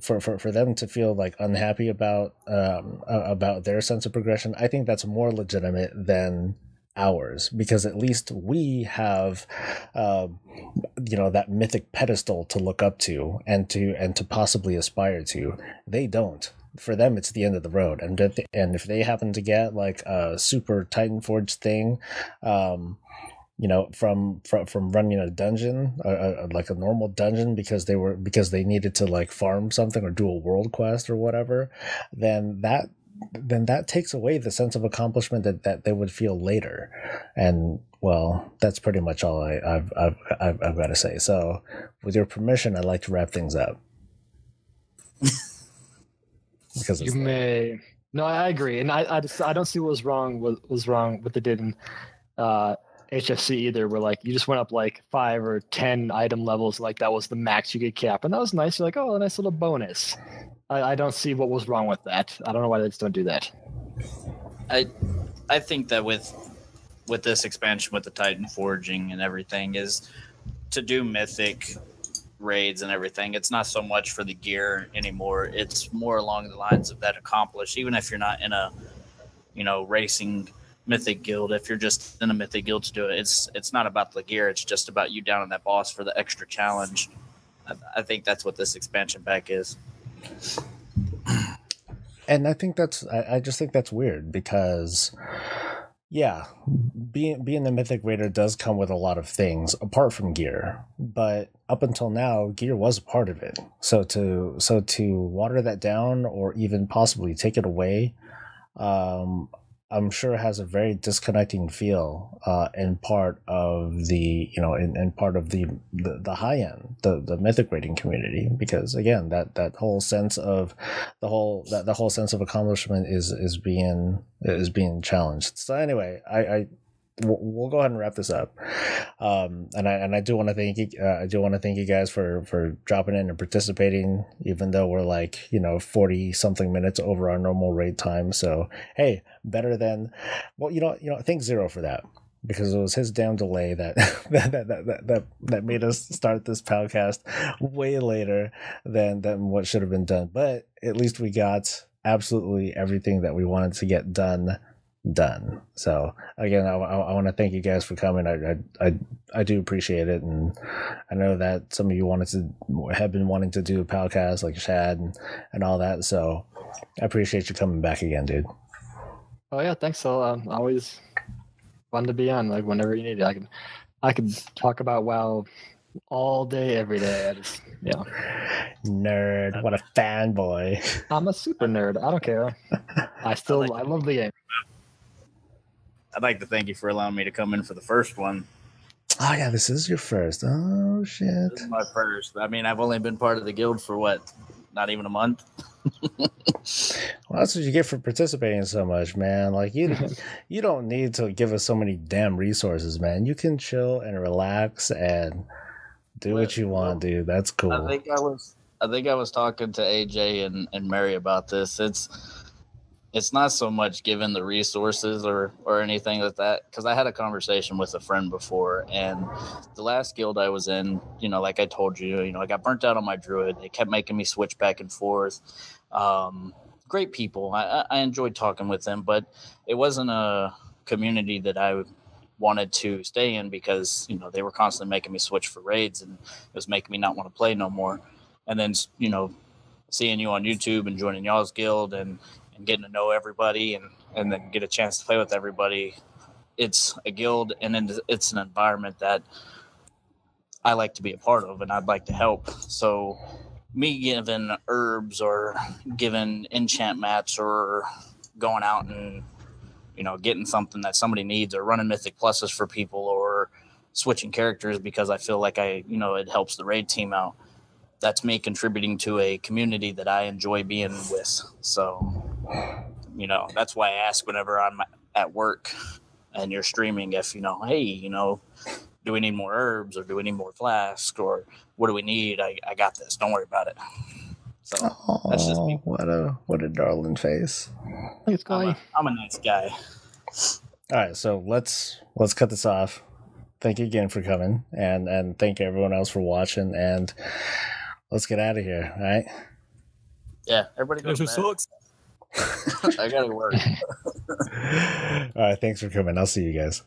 for them to feel like unhappy about their sense of progression, I think that's more legitimate than ours, because at least we have that mythic pedestal to look up to and to possibly aspire to. They don't. For them, it's the end of the road, and if they happen to get like a super Titan Forge thing, from running a dungeon, like a normal dungeon, because they needed to like farm something or do a world quest or whatever, then that takes away the sense of accomplishment that they would feel later. And well, that's pretty much all I've got to say. So, with your permission, I'd like to wrap things up. Because you may. No, I agree, and I don't see what was wrong with what they did in HFC either, where like you just went up like 5 or 10 item levels, like that was the max you could cap, and that was nice. You're like, oh, a nice little bonus. I don't see what was wrong with that. I don't know why they just don't do that. I think that with this expansion, with the Titan Forging and everything, is to do mythic raids and everything. It's not so much for the gear anymore. It's more along the lines of that accomplish. Even if you're not in a racing mythic guild, if you're just in a mythic guild to do it, it's not about the gear. It's just about you down on that boss for the extra challenge. I think that's what this expansion pack is. And I think I just think that's weird, because yeah, being the Mythic Raider does come with a lot of things apart from gear, but up until now, gear was a part of it. So to water that down or even possibly take it away, I'm sure it has a very disconnecting feel in part of the in part of the high end, the mythic rating community, because again that whole sense of the whole sense of accomplishment is being challenged. So anyway, we'll go ahead and wrap this up. And I do want to thank you guys for dropping in and participating, even though we're like 40 something minutes over our normal raid time. So hey, better than thank Zero for that, because it was his damn delay that that made us start this podcast way later than what should have been done. But at least we got absolutely everything that we wanted to get done. So again, I want to thank you guys for coming. I do appreciate it, and I know that some of you have been wanting to do a PowCast like Shad and all that. So I appreciate you coming back again, dude. Oh yeah, thanks. So always fun to be on. Like whenever you need it, I can talk about WoW all day, every day. Nerd, what a fanboy. I'm a super nerd. I don't care. I love the game. I'd like to thank you for allowing me to come in for the first one. Oh yeah, this is your first. Oh shit. This is my first. I mean, I've only been part of the guild for what? Not even a month. Well, that's what you get for participating so much, man. Like you don't need to give us so many damn resources, man. You can chill and relax and do what you want, dude. That's cool. I think I was talking to AJ and Mary about this. It's not so much given the resources or anything like that, because I had a conversation with a friend before, and the last guild I was in, like I told you, I got burnt out on my druid. They kept making me switch back and forth. Great people. I enjoyed talking with them, but it wasn't a community that I wanted to stay in, because they were constantly making me switch for raids, and it was making me not want to play no more. And then seeing you on YouTube and joining y'all's guild and getting to know everybody and then get a chance to play with everybody. It's a guild, and it's an environment that I like to be a part of, and I'd like to help. So me giving herbs or giving enchant mats or going out and getting something that somebody needs, or running mythic pluses for people, or switching characters because I feel like it helps the raid team out. That's me contributing to a community that I enjoy being with. So, that's why I ask whenever I'm at work and you're streaming, if, hey, do we need more herbs, or do we need more flasks, or what do we need? I got this. Don't worry about it. So that's just me. What a darling face. Thanks, guy. I'm a nice guy. All right, so let's cut this off. Thank you again for coming, and thank everyone else for watching, and let's get out of here, all right? Yeah, everybody goes sucks. I gotta work. All right, thanks for coming. I'll see you guys.